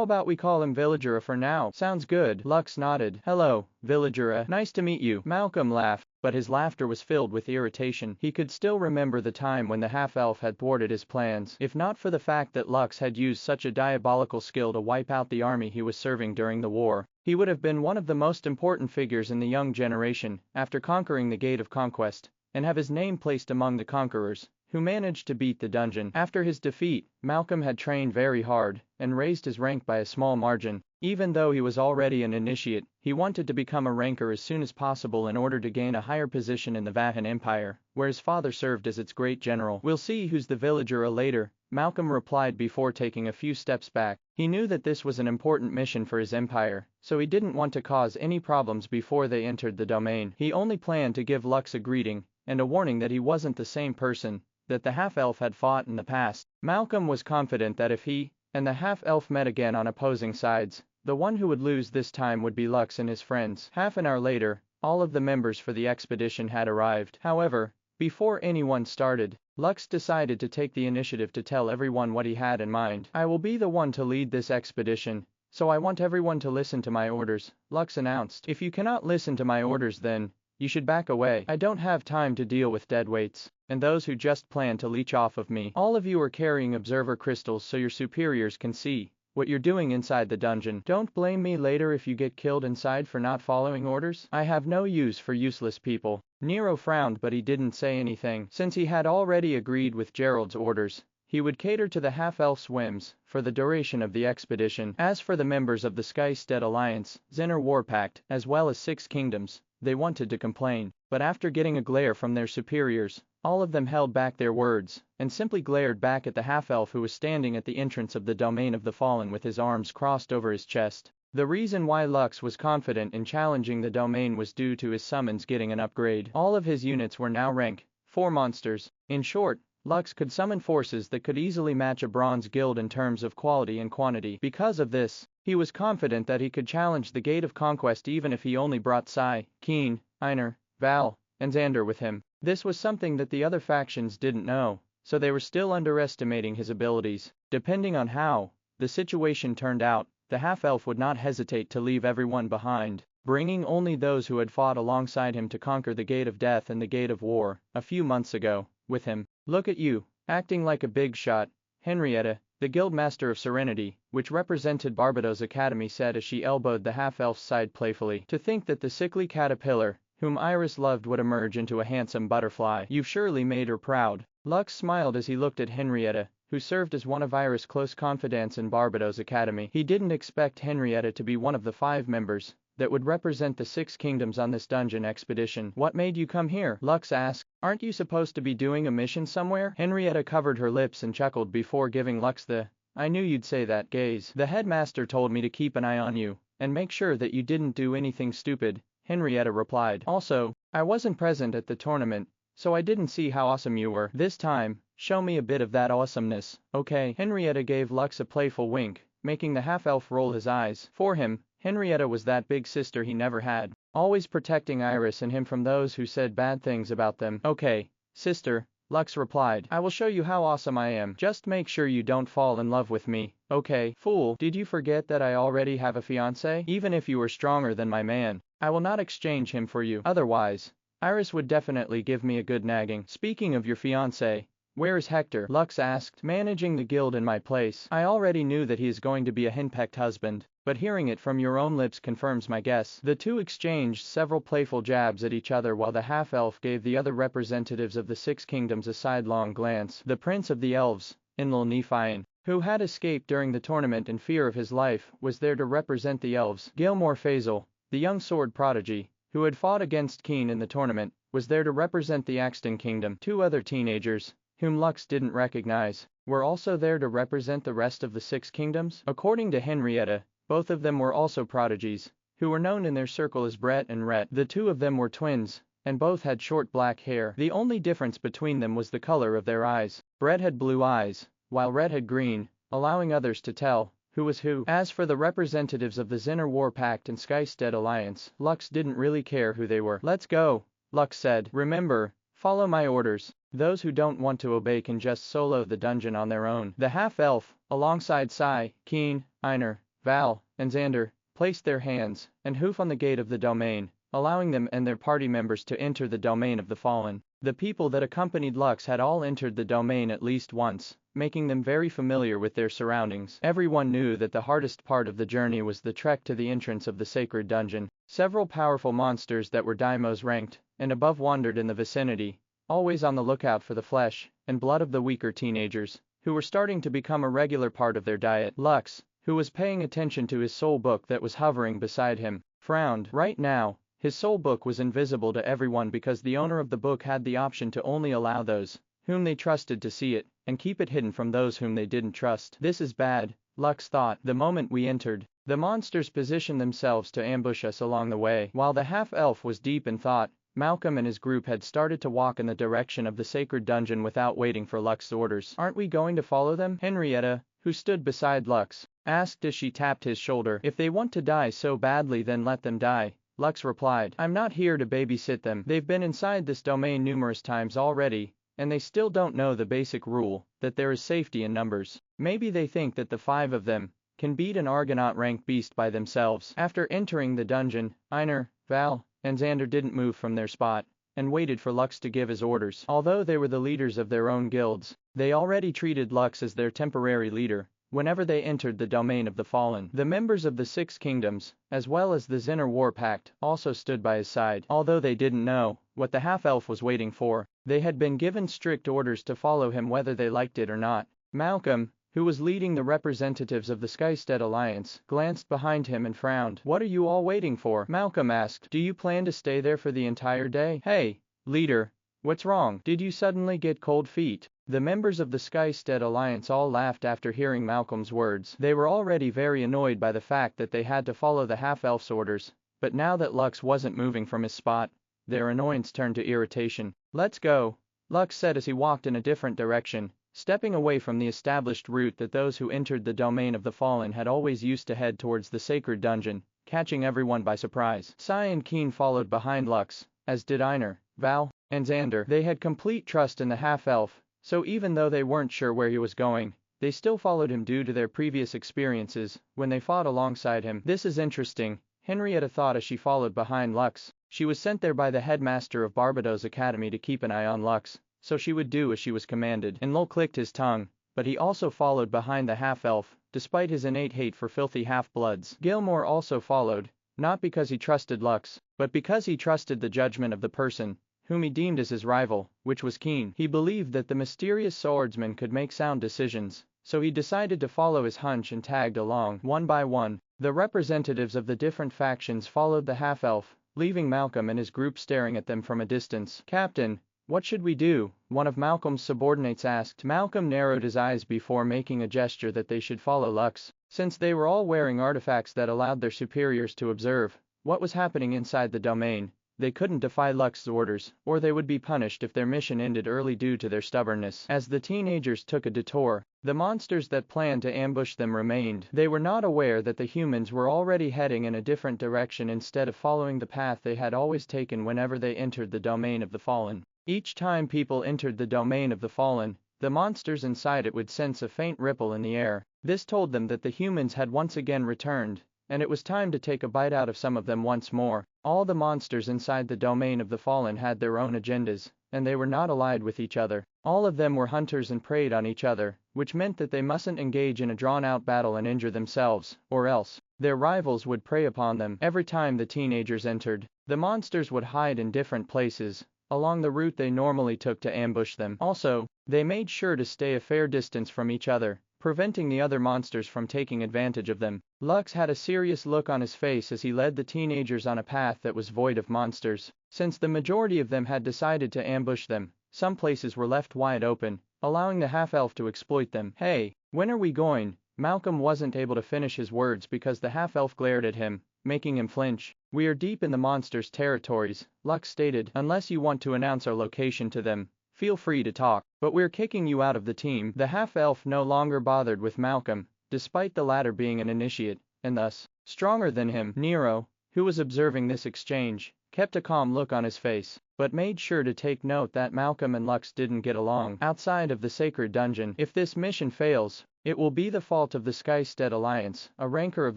about we call him Villagera for now? Sounds good. Lux nodded. Hello, Villagera. Nice to meet you. Malcolm laughed, but his laughter was filled with irritation. He could still remember the time when the half-elf had thwarted his plans. If not for the fact that Lux had used such a diabolical skill to wipe out the army he was serving during the war, he would have been one of the most important figures in the young generation after conquering the Gate of Conquest, and have his name placed among the conquerors who managed to beat the dungeon. After his defeat, Malcolm had trained very hard and raised his rank by a small margin. Even though he was already an initiate, he wanted to become a ranker as soon as possible in order to gain a higher position in the Vahan Empire, where his father served as its great general. We'll see who's the villager later, Malcolm replied before taking a few steps back. He knew that this was an important mission for his empire, so he didn't want to cause any problems before they entered the domain. He only planned to give Lux a greeting and a warning that he wasn't the same person that the half-elf had fought in the past. Malcolm was confident that if he and the half-elf met again on opposing sides, the one who would lose this time would be Lux and his friends. Half an hour later, all of the members for the expedition had arrived. However, before anyone started, Lux decided to take the initiative to tell everyone what he had in mind. I will be the one to lead this expedition, so I want everyone to listen to my orders, Lux announced. If you cannot listen to my orders, then you should back away. I don't have time to deal with deadweights and those who just plan to leech off of me. All of you are carrying observer crystals so your superiors can see what you're doing inside the dungeon. Don't blame me later if you get killed inside for not following orders. I have no use for useless people. Nero frowned, but he didn't say anything. Since he had already agreed with Gerald's orders, he would cater to the half-elf's whims for the duration of the expedition. As for the members of the Skystead Alliance, Zinner Warpact, as well as 6 Kingdoms, they wanted to complain, but after getting a glare from their superiors, all of them held back their words and simply glared back at the half-elf who was standing at the entrance of the domain of the fallen with his arms crossed over his chest. The reason why Lux was confident in challenging the domain was due to his summons getting an upgrade. All of his units were now rank 4 monsters. In short, Lux could summon forces that could easily match a bronze guild in terms of quality and quantity. Because of this, he was confident that he could challenge the Gate of Conquest even if he only brought Sai, Keen, Einar, Val, and Xander with him. This was something that the other factions didn't know, so they were still underestimating his abilities. Depending on how the situation turned out, the half-elf would not hesitate to leave everyone behind, bringing only those who had fought alongside him to conquer the Gate of Death and the Gate of War a few months ago with him. Look at you, acting like a big shot, Henrietta, the Guildmaster of Serenity, which represented Barbados Academy, said as she elbowed the half-elf's side playfully. To think that the sickly caterpillar whom Iris loved would emerge into a handsome butterfly. You've surely made her proud. Lux smiled as he looked at Henrietta, who served as one of Iris' close confidants in Barbados Academy. He didn't expect Henrietta to be one of the 5 members that would represent the 6 kingdoms on this dungeon expedition. What made you come here? Lux asked. Aren't you supposed to be doing a mission somewhere? Henrietta covered her lips and chuckled before giving Lux the "I knew you'd say that" gaze. The headmaster told me to keep an eye on you and make sure that you didn't do anything stupid, Henrietta replied. Also, I wasn't present at the tournament, so I didn't see how awesome you were. This time, show me a bit of that awesomeness, okay? Henrietta gave Lux a playful wink, making the half-elf roll his eyes. For him, Henrietta was that big sister he never had, always protecting Iris and him from those who said bad things about them. Okay, sister, Lux replied. I will show you how awesome I am. Just make sure you don't fall in love with me, okay? Fool, did you forget that I already have a fiancé? Even if you were stronger than my man, I will not exchange him for you. Otherwise, Iris would definitely give me a good nagging. Speaking of your fiancé, where is Hector? Lux asked. Managing the guild in my place. I already knew that he is going to be a henpecked husband, but hearing it from your own lips confirms my guess. The two exchanged several playful jabs at each other while the half-elf gave the other representatives of the 6 kingdoms a sidelong glance. The prince of the elves, Enlil Nephian, who had escaped during the tournament in fear of his life, was there to represent the elves. Gilmore Faisal, the young sword prodigy, who had fought against Keen in the tournament, was there to represent the Axton Kingdom. 2 other teenagers, whom Lux didn't recognize, were also there to represent the rest of the 6 kingdoms. According to Henrietta, both of them were also prodigies, who were known in their circle as Brett and Rhett. The 2 of them were twins, and both had short black hair. The only difference between them was the color of their eyes. Brett had blue eyes, while Rhett had green, allowing others to tell who was who. As for the representatives of the Zinner War Pact and Skystead Alliance, Lux didn't really care who they were. Let's go, Lux said. Remember, follow my orders. Those who don't want to obey can just solo the dungeon on their own. The half-elf, alongside Sai, Keen, Einar, Val, and Xander, placed their hands and hoof on the gate of the domain, allowing them and their party members to enter the domain of the fallen. The people that accompanied Lux had all entered the domain at least once, making them very familiar with their surroundings. Everyone knew that the hardest part of the journey was the trek to the entrance of the sacred dungeon. Several powerful monsters that were daimos ranked and above wandered in the vicinity, always on the lookout for the flesh and blood of the weaker teenagers, who were starting to become a regular part of their diet. Lux, who was paying attention to his soul book that was hovering beside him, frowned. Right now, his soul book was invisible to everyone because the owner of the book had the option to only allow those whom they trusted to see it, and keep it hidden from those whom they didn't trust. This is bad, Lux thought. The moment we entered, the monsters positioned themselves to ambush us along the way. While the half-elf was deep in thought, Malcolm and his group had started to walk in the direction of the sacred dungeon without waiting for Lux's orders. Aren't we going to follow them? Henrietta, who stood beside Lux, asked as she tapped his shoulder. If they want to die so badly, then let them die, Lux replied. I'm not here to babysit them. They've been inside this domain numerous times already, and they still don't know the basic rule, that there is safety in numbers. Maybe they think that the 5 of them can beat an Argonaut-ranked beast by themselves. After entering the dungeon, Einar, Val, and Xander didn't move from their spot, and waited for Lux to give his orders. Although they were the leaders of their own guilds, they already treated Lux as their temporary leader whenever they entered the domain of the fallen. The members of the 6 kingdoms, as well as the Zinner War Pact, also stood by his side. Although they didn't know what the half-elf was waiting for, they had been given strict orders to follow him whether they liked it or not. Malcolm, who was leading the representatives of the Skystead Alliance, glanced behind him and frowned. What are you all waiting for? Malcolm asked. Do you plan to stay there for the entire day? Hey, leader, what's wrong? Did you suddenly get cold feet? The members of the Skystead Alliance all laughed after hearing Malcolm's words. They were already very annoyed by the fact that they had to follow the half-elf's orders, but now that Lux wasn't moving from his spot, their annoyance turned to irritation. Let's go, Lux said as he walked in a different direction, stepping away from the established route that those who entered the domain of the fallen had always used to head towards the sacred dungeon, catching everyone by surprise. Sai and Keen followed behind Lux, as did Einar, Val, and Xander. They had complete trust in the half-elf, so even though they weren't sure where he was going, they still followed him due to their previous experiences when they fought alongside him. This is interesting, Henrietta thought as she followed behind Lux. She was sent there by the headmaster of Barbados Academy to keep an eye on Lux, so she would do as she was commanded. Enlil clicked his tongue, but he also followed behind the half-elf, despite his innate hate for filthy half-bloods. Gilmore also followed, not because he trusted Lux, but because he trusted the judgment of the person whom he deemed as his rival, which was Keen. He believed that the mysterious swordsman could make sound decisions, so he decided to follow his hunch and tagged along. One by one, The representatives of the different factions followed the half-elf, leaving Malcolm and his group staring at them from a distance. "Captain, what should we do?" one of Malcolm's subordinates asked. Malcolm narrowed his eyes before making a gesture that they should follow Lux. Since they were all wearing artifacts that allowed their superiors to observe what was happening inside the domain, they couldn't defy Lux's orders, or they would be punished if their mission ended early due to their stubbornness. As the teenagers took a detour, the monsters that planned to ambush them remained. They were not aware that the humans were already heading in a different direction instead of following the path they had always taken whenever they entered the domain of the fallen. Each time people entered the domain of the fallen, the monsters inside it would sense a faint ripple in the air. This told them that the humans had once again returned, and it was time to take a bite out of some of them once more. All the monsters inside the domain of the fallen had their own agendas, and they were not allied with each other. All of them were hunters and preyed on each other, which meant that they mustn't engage in a drawn-out battle and injure themselves, or else their rivals would prey upon them. Every time the teenagers entered, the monsters would hide in different places along the route they normally took to ambush them. Also, they made sure to stay a fair distance from each other, preventing the other monsters from taking advantage of them. Lux had a serious look on his face as he led the teenagers on a path that was void of monsters. Since the majority of them had decided to ambush them, some places were left wide open, allowing the half-elf to exploit them. "Hey, when are we going?" Malcolm wasn't able to finish his words because the half-elf glared at him, making him flinch. "We are deep in the monsters' territories," Lux stated. "Unless you want to announce our location to them, feel free to talk, but we're kicking you out of the team." The half-elf no longer bothered with Malcolm, despite the latter being an initiate, and thus stronger than him. Nero, who was observing this exchange, kept a calm look on his face, but made sure to take note that Malcolm and Lux didn't get along outside of the sacred dungeon. "If this mission fails, it will be the fault of the Skystead Alliance," a ranker of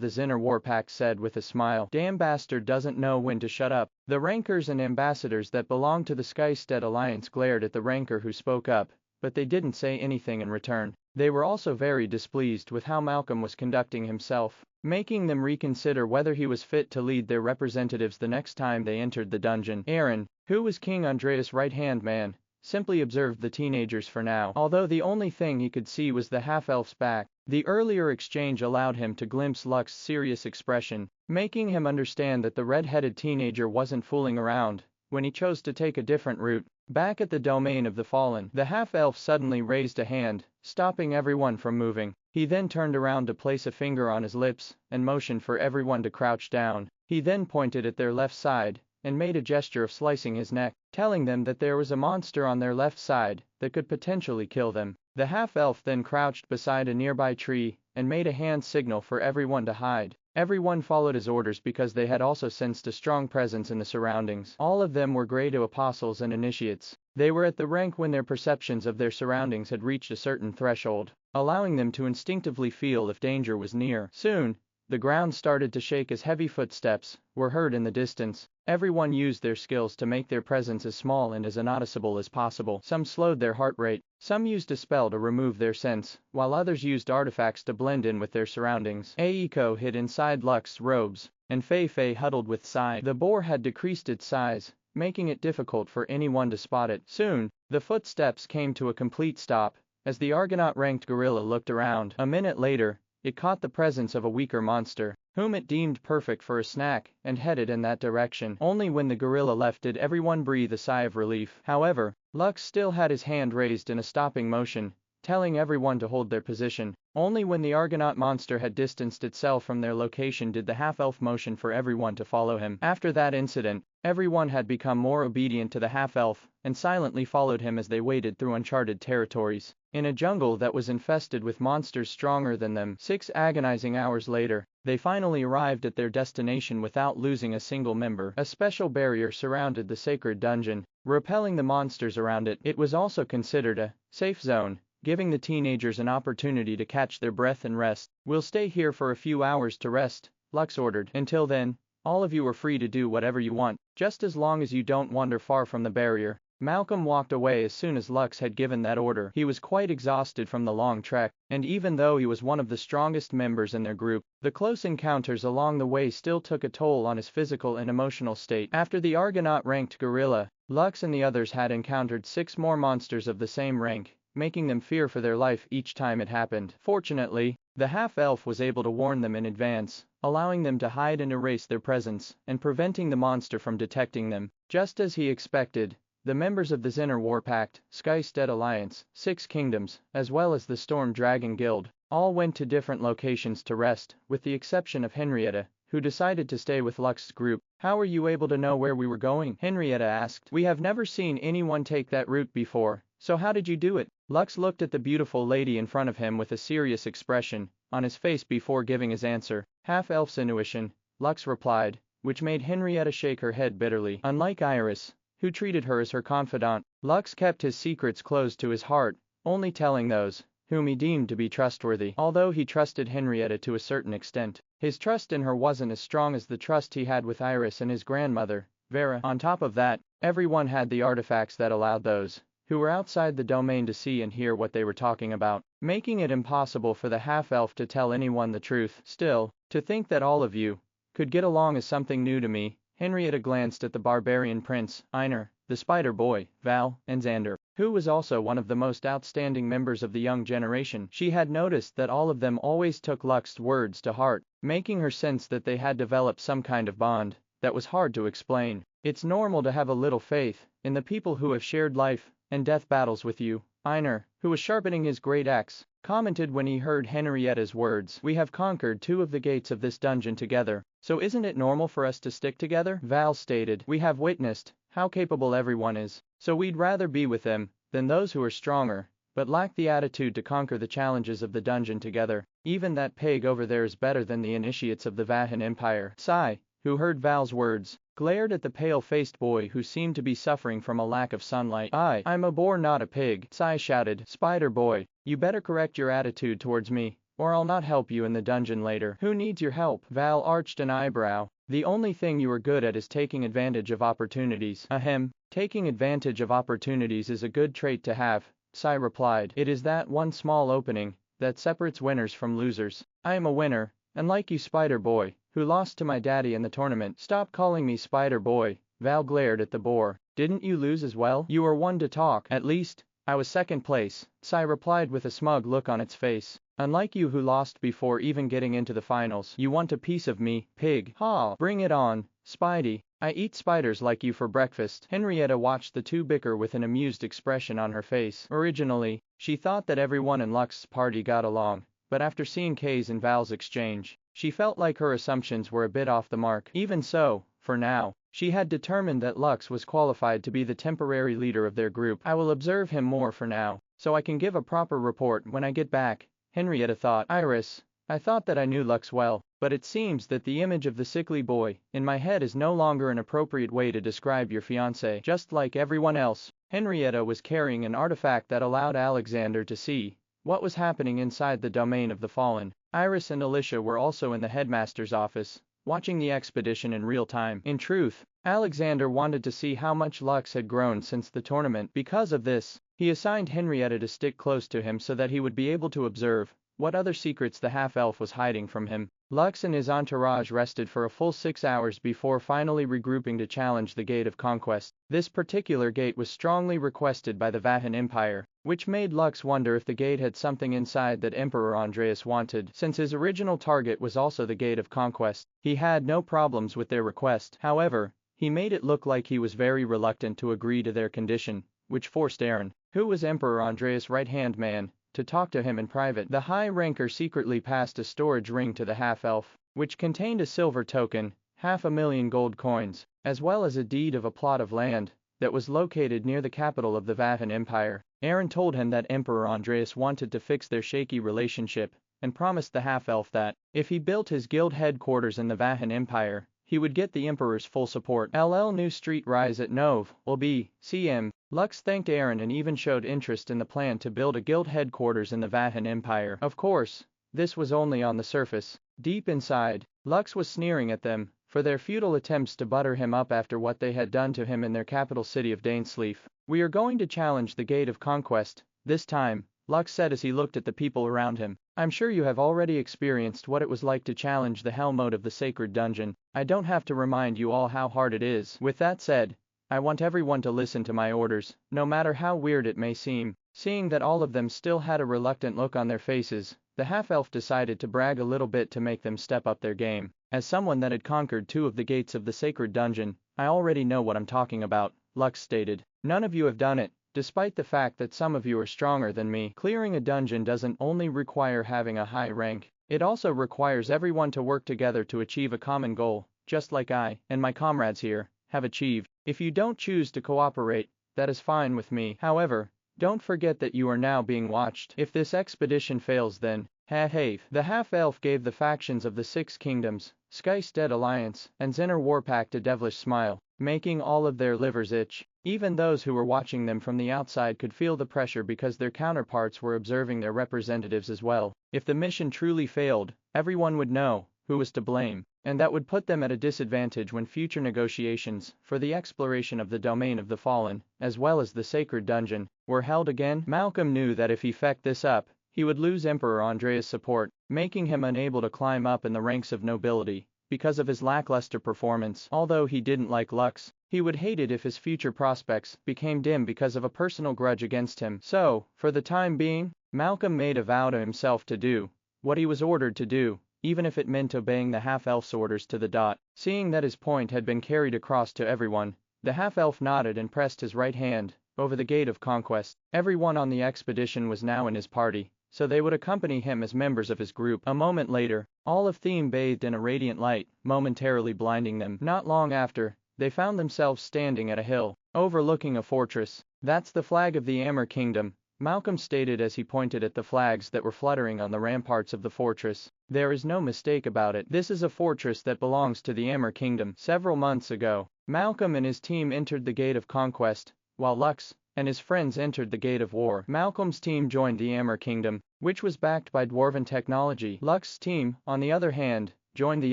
the Zinner War Pact said with a smile. "Damn bastard doesn't know when to shut up." The rankers and ambassadors that belonged to the Skystead Alliance glared at the ranker who spoke up, but they didn't say anything in return. They were also very displeased with how Malcolm was conducting himself, making them reconsider whether he was fit to lead their representatives the next time they entered the dungeon. Aaron, who was King Andreas' right-hand man, simply observed the teenagers for now, although the only thing he could see was the half-elf's back. The earlier exchange allowed him to glimpse Lux's serious expression, making him understand that the red-headed teenager wasn't fooling around when he chose to take a different route. Back at the domain of the fallen, the half-elf suddenly raised a hand, stopping everyone from moving. He then turned around to place a finger on his lips and motioned for everyone to crouch down. He then pointed at their left side and made a gesture of slicing his neck, telling them that there was a monster on their left side that could potentially kill them. The half-elf then crouched beside a nearby tree and made a hand signal for everyone to hide. Everyone followed his orders because they had also sensed a strong presence in the surroundings. All of them were Grade II apostles and initiates. They were at the rank when their perceptions of their surroundings had reached a certain threshold, allowing them to instinctively feel if danger was near. Soon, the ground started to shake as heavy footsteps were heard in the distance. Everyone used their skills to make their presence as small and as unnoticeable as possible. Some slowed their heart rate, some used a spell to remove their sense, while others used artifacts to blend in with their surroundings. Aiko hid inside Lux's robes, and Fei huddled with Sai. The boar had decreased its size, making it difficult for anyone to spot it. Soon, the footsteps came to a complete stop, as the Argonaut-ranked gorilla looked around. A minute later, it caught the presence of a weaker monster, whom it deemed perfect for a snack, and headed in that direction. Only when the gorilla left did everyone breathe a sigh of relief. However, Lux still had his hand raised in a stopping motion, telling everyone to hold their position. Only when the Argonaut monster had distanced itself from their location did the half-elf motion for everyone to follow him. After that incident, everyone had become more obedient to the half-elf, and silently followed him as they waded through uncharted territories, in a jungle that was infested with monsters stronger than them. 6 agonizing hours later, they finally arrived at their destination without losing a single member. A special barrier surrounded the sacred dungeon, repelling the monsters around it. It was also considered a safe zone, giving the teenagers an opportunity to catch their breath and rest. "We'll stay here for a few hours to rest," Lux ordered. "Until then, all of you are free to do whatever you want, just as long as you don't wander far from the barrier." Malcolm walked away as soon as Lux had given that order. He was quite exhausted from the long trek, and even though he was one of the strongest members in their group, the close encounters along the way still took a toll on his physical and emotional state. After the Argonaut-ranked gorilla, Lux and the others had encountered 6 more monsters of the same rank, making them fear for their life each time it happened. Fortunately, the half-elf was able to warn them in advance, allowing them to hide and erase their presence, and preventing the monster from detecting them. Just as he expected, the members of the Zinner War Pact, Skystead Alliance, Six Kingdoms, as well as the Storm Dragon Guild, all went to different locations to rest, with the exception of Henrietta, who decided to stay with Lux's group. "How were you able to know where we were going?" Henrietta asked. "We have never seen anyone take that route before, so how did you do it?" Lux looked at the beautiful lady in front of him with a serious expression on his face before giving his answer. "Half-elf's intuition," Lux replied, which made Henrietta shake her head bitterly. Unlike Iris, who treated her as her confidant, Lux kept his secrets close to his heart, only telling those whom he deemed to be trustworthy. Although he trusted Henrietta to a certain extent, his trust in her wasn't as strong as the trust he had with Iris and his grandmother, Vera. On top of that, everyone had the artifacts that allowed those who were outside the domain to see and hear what they were talking about, making it impossible for the half-elf to tell anyone the truth. Still, to think that all of you could get along is something new to me. Henrietta glanced at the barbarian prince, Einar, the spider boy, Val, and Xander, who was also one of the most outstanding members of the young generation. She had noticed that all of them always took Lux's words to heart, making her sense that they had developed some kind of bond that was hard to explain. "It's normal to have a little faith in the people who have shared life and death battles with you," Einar, who was sharpening his great axe, commented when he heard Henrietta's words. "We have conquered 2 of the gates of this dungeon together, so isn't it normal for us to stick together?" Val stated. "We have witnessed how capable everyone is, so we'd rather be with them than those who are stronger, but lack the attitude to conquer the challenges of the dungeon together. Even that pig over there is better than the initiates of the Vahan Empire." Sai, who heard Val's words, glared at the pale-faced boy who seemed to be suffering from a lack of sunlight. I'm a boar, not a pig," Sai shouted. "Spider boy, you better correct your attitude towards me, or I'll not help you in the dungeon later." "Who needs your help?" Val arched an eyebrow. "The only thing you are good at is taking advantage of opportunities." "Ahem, taking advantage of opportunities is a good trait to have," Sai replied. "It is that one small opening that separates winners from losers. I am a winner, and like you, Spider Boy, who lost to my daddy in the tournament." "Stop calling me Spider Boy," Val glared at the boar. "Didn't you lose as well?" "You are one to talk." "At least, I was second place," Sai replied with a smug look on its face. "Unlike you who lost before even getting into the finals. You want a piece of me, pig." "Ha! Bring it on, Spidey. I eat spiders like you for breakfast." Henrietta watched the two bicker with an amused expression on her face. Originally, she thought that everyone in Lux's party got along, but after seeing Kay's and Val's exchange, she felt like her assumptions were a bit off the mark. Even so, for now, she had determined that Lux was qualified to be the temporary leader of their group. "I will observe him more for now, so I can give a proper report when I get back," Henrietta thought. "Iris, I thought that I knew Lux well, but it seems that the image of the sickly boy in my head is no longer an appropriate way to describe your fiancé. Just like everyone else." Henrietta was carrying an artifact that allowed Alexander to see what was happening inside the domain of the fallen. Iris and Alicia were also in the headmaster's office, watching the expedition in real time. In truth, Alexander wanted to see how much Lux had grown since the tournament. Because of this, he assigned Henrietta to stick close to him so that he would be able to observe what other secrets the half-elf was hiding from him. Lux and his entourage rested for a full 6 hours before finally regrouping to challenge the Gate of Conquest. This particular gate was strongly requested by the Vahan Empire, which made Lux wonder if the gate had something inside that Emperor Andreas wanted. Since his original target was also the Gate of Conquest, he had no problems with their request. However, he made it look like he was very reluctant to agree to their condition, which forced Aaron, who was Emperor Andreas' right-hand man, to talk to him in private. The high ranker secretly passed a storage ring to the half-elf, which contained a silver token, 500,000 gold coins, as well as a deed of a plot of land that was located near the capital of the Vahan Empire. Aaron told him that Emperor Andreas wanted to fix their shaky relationship, and promised the half-elf that, if he built his guild headquarters in the Vahan Empire, he would get the Emperor's full support. LL New Street Rise at Nov will be CM. Lux thanked Aaron and even showed interest in the plan to build a guild headquarters in the Vahan Empire. Of course, this was only on the surface. Deep inside, Lux was sneering at them for their futile attempts to butter him up after what they had done to him in their capital city of Dainsleif. "We are going to challenge the Gate of Conquest this time," Lux said as he looked at the people around him. "I'm sure you have already experienced what it was like to challenge the hell mode of the sacred dungeon. I don't have to remind you all how hard it is. With that said, I want everyone to listen to my orders, no matter how weird it may seem." Seeing that all of them still had a reluctant look on their faces, the half-elf decided to brag a little bit to make them step up their game. As someone that had conquered 2 of the gates of the sacred dungeon, I already know what I'm talking about, Lux stated. None of you have done it, despite the fact that some of you are stronger than me. Clearing a dungeon doesn't only require having a high rank, it also requires everyone to work together to achieve a common goal, just like I, and my comrades here, have achieved. If you don't choose to cooperate, that is fine with me. However, don't forget that you are now being watched. If this expedition fails then, the half-elf gave the factions of the 6 kingdoms, Skystead Alliance, and Zinner Warpact a devilish smile, making all of their livers itch. Even those who were watching them from the outside could feel the pressure because their counterparts were observing their representatives as well. If the mission truly failed, everyone would know who was to blame, and that would put them at a disadvantage when future negotiations for the exploration of the domain of the fallen, as well as the sacred dungeon, were held again. Malcolm knew that if he fecked this up, he would lose Emperor Andrea's support, making him unable to climb up in the ranks of nobility because of his lackluster performance. Although he didn't like Lux, he would hate it if his future prospects became dim because of a personal grudge against him. So, for the time being, Malcolm made a vow to himself to do what he was ordered to do, even if it meant obeying the half-elf's orders to the dot. Seeing that his point had been carried across to everyone, the half-elf nodded and pressed his right hand over the gate of conquest. Everyone on the expedition was now in his party, so they would accompany him as members of his group. A moment later, all of Theme bathed in a radiant light, momentarily blinding them. Not long after, they found themselves standing at a hill, overlooking a fortress. That's the flag of the Amur Kingdom, Malcolm stated as he pointed at the flags that were fluttering on the ramparts of the fortress. There is no mistake about it. This is a fortress that belongs to the Amur Kingdom. Several months ago, Malcolm and his team entered the Gate of Conquest, while Lux and his friends entered the Gate of War. Malcolm's team joined the Amur Kingdom, which was backed by Dwarven technology. Lux's team, on the other hand, joined the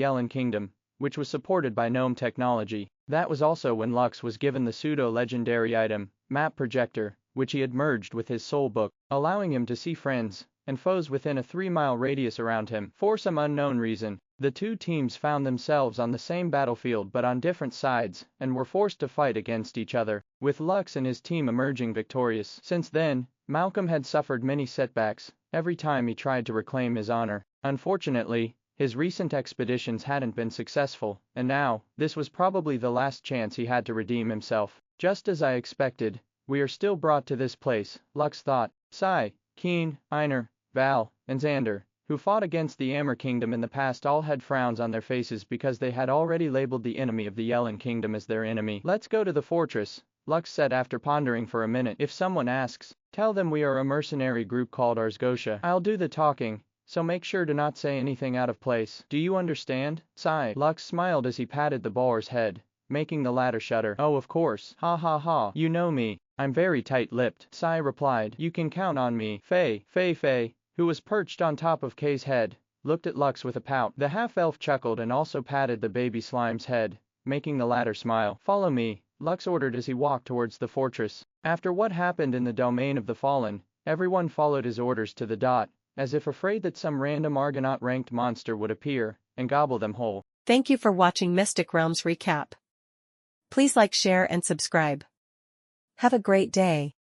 Yellen Kingdom, which was supported by Gnome technology. That was also when Lux was given the pseudo-legendary item, Map Projector, which he had merged with his soul book, allowing him to see friends and foes within a 3-mile radius around him. For some unknown reason, the 2 teams found themselves on the same battlefield but on different sides, and were forced to fight against each other, with Lux and his team emerging victorious. Since then, Malcolm had suffered many setbacks every time he tried to reclaim his honor. Unfortunately, his recent expeditions hadn't been successful, and now, this was probably the last chance he had to redeem himself. Just as I expected, we are still brought to this place, Lux thought. Sai, Keen, Einar, Val, and Xander, who fought against the Amur Kingdom in the past, all had frowns on their faces because they had already labeled the enemy of the Yellen Kingdom as their enemy. Let's go to the fortress, Lux said after pondering for a minute. If someone asks, tell them we are a mercenary group called Arsgosha. I'll do the talking, so make sure to not say anything out of place. Do you understand? Sai. Lux smiled as he patted the boar's head, making the latter shudder. Oh, of course. Ha ha ha. You know me. I'm very tight-lipped. Sai replied. You can count on me. Fei, who was perched on top of Kay's head, looked at Lux with a pout. The half-elf chuckled and also patted the baby slime's head, making the latter smile. Follow me, Lux ordered as he walked towards the fortress. After what happened in the domain of the fallen, everyone followed his orders to the dot, as if afraid that some random Argonaut-ranked monster would appear and gobble them whole. Thank you for watching Mystic Realms Recap. Please like, share and subscribe. Have a great day.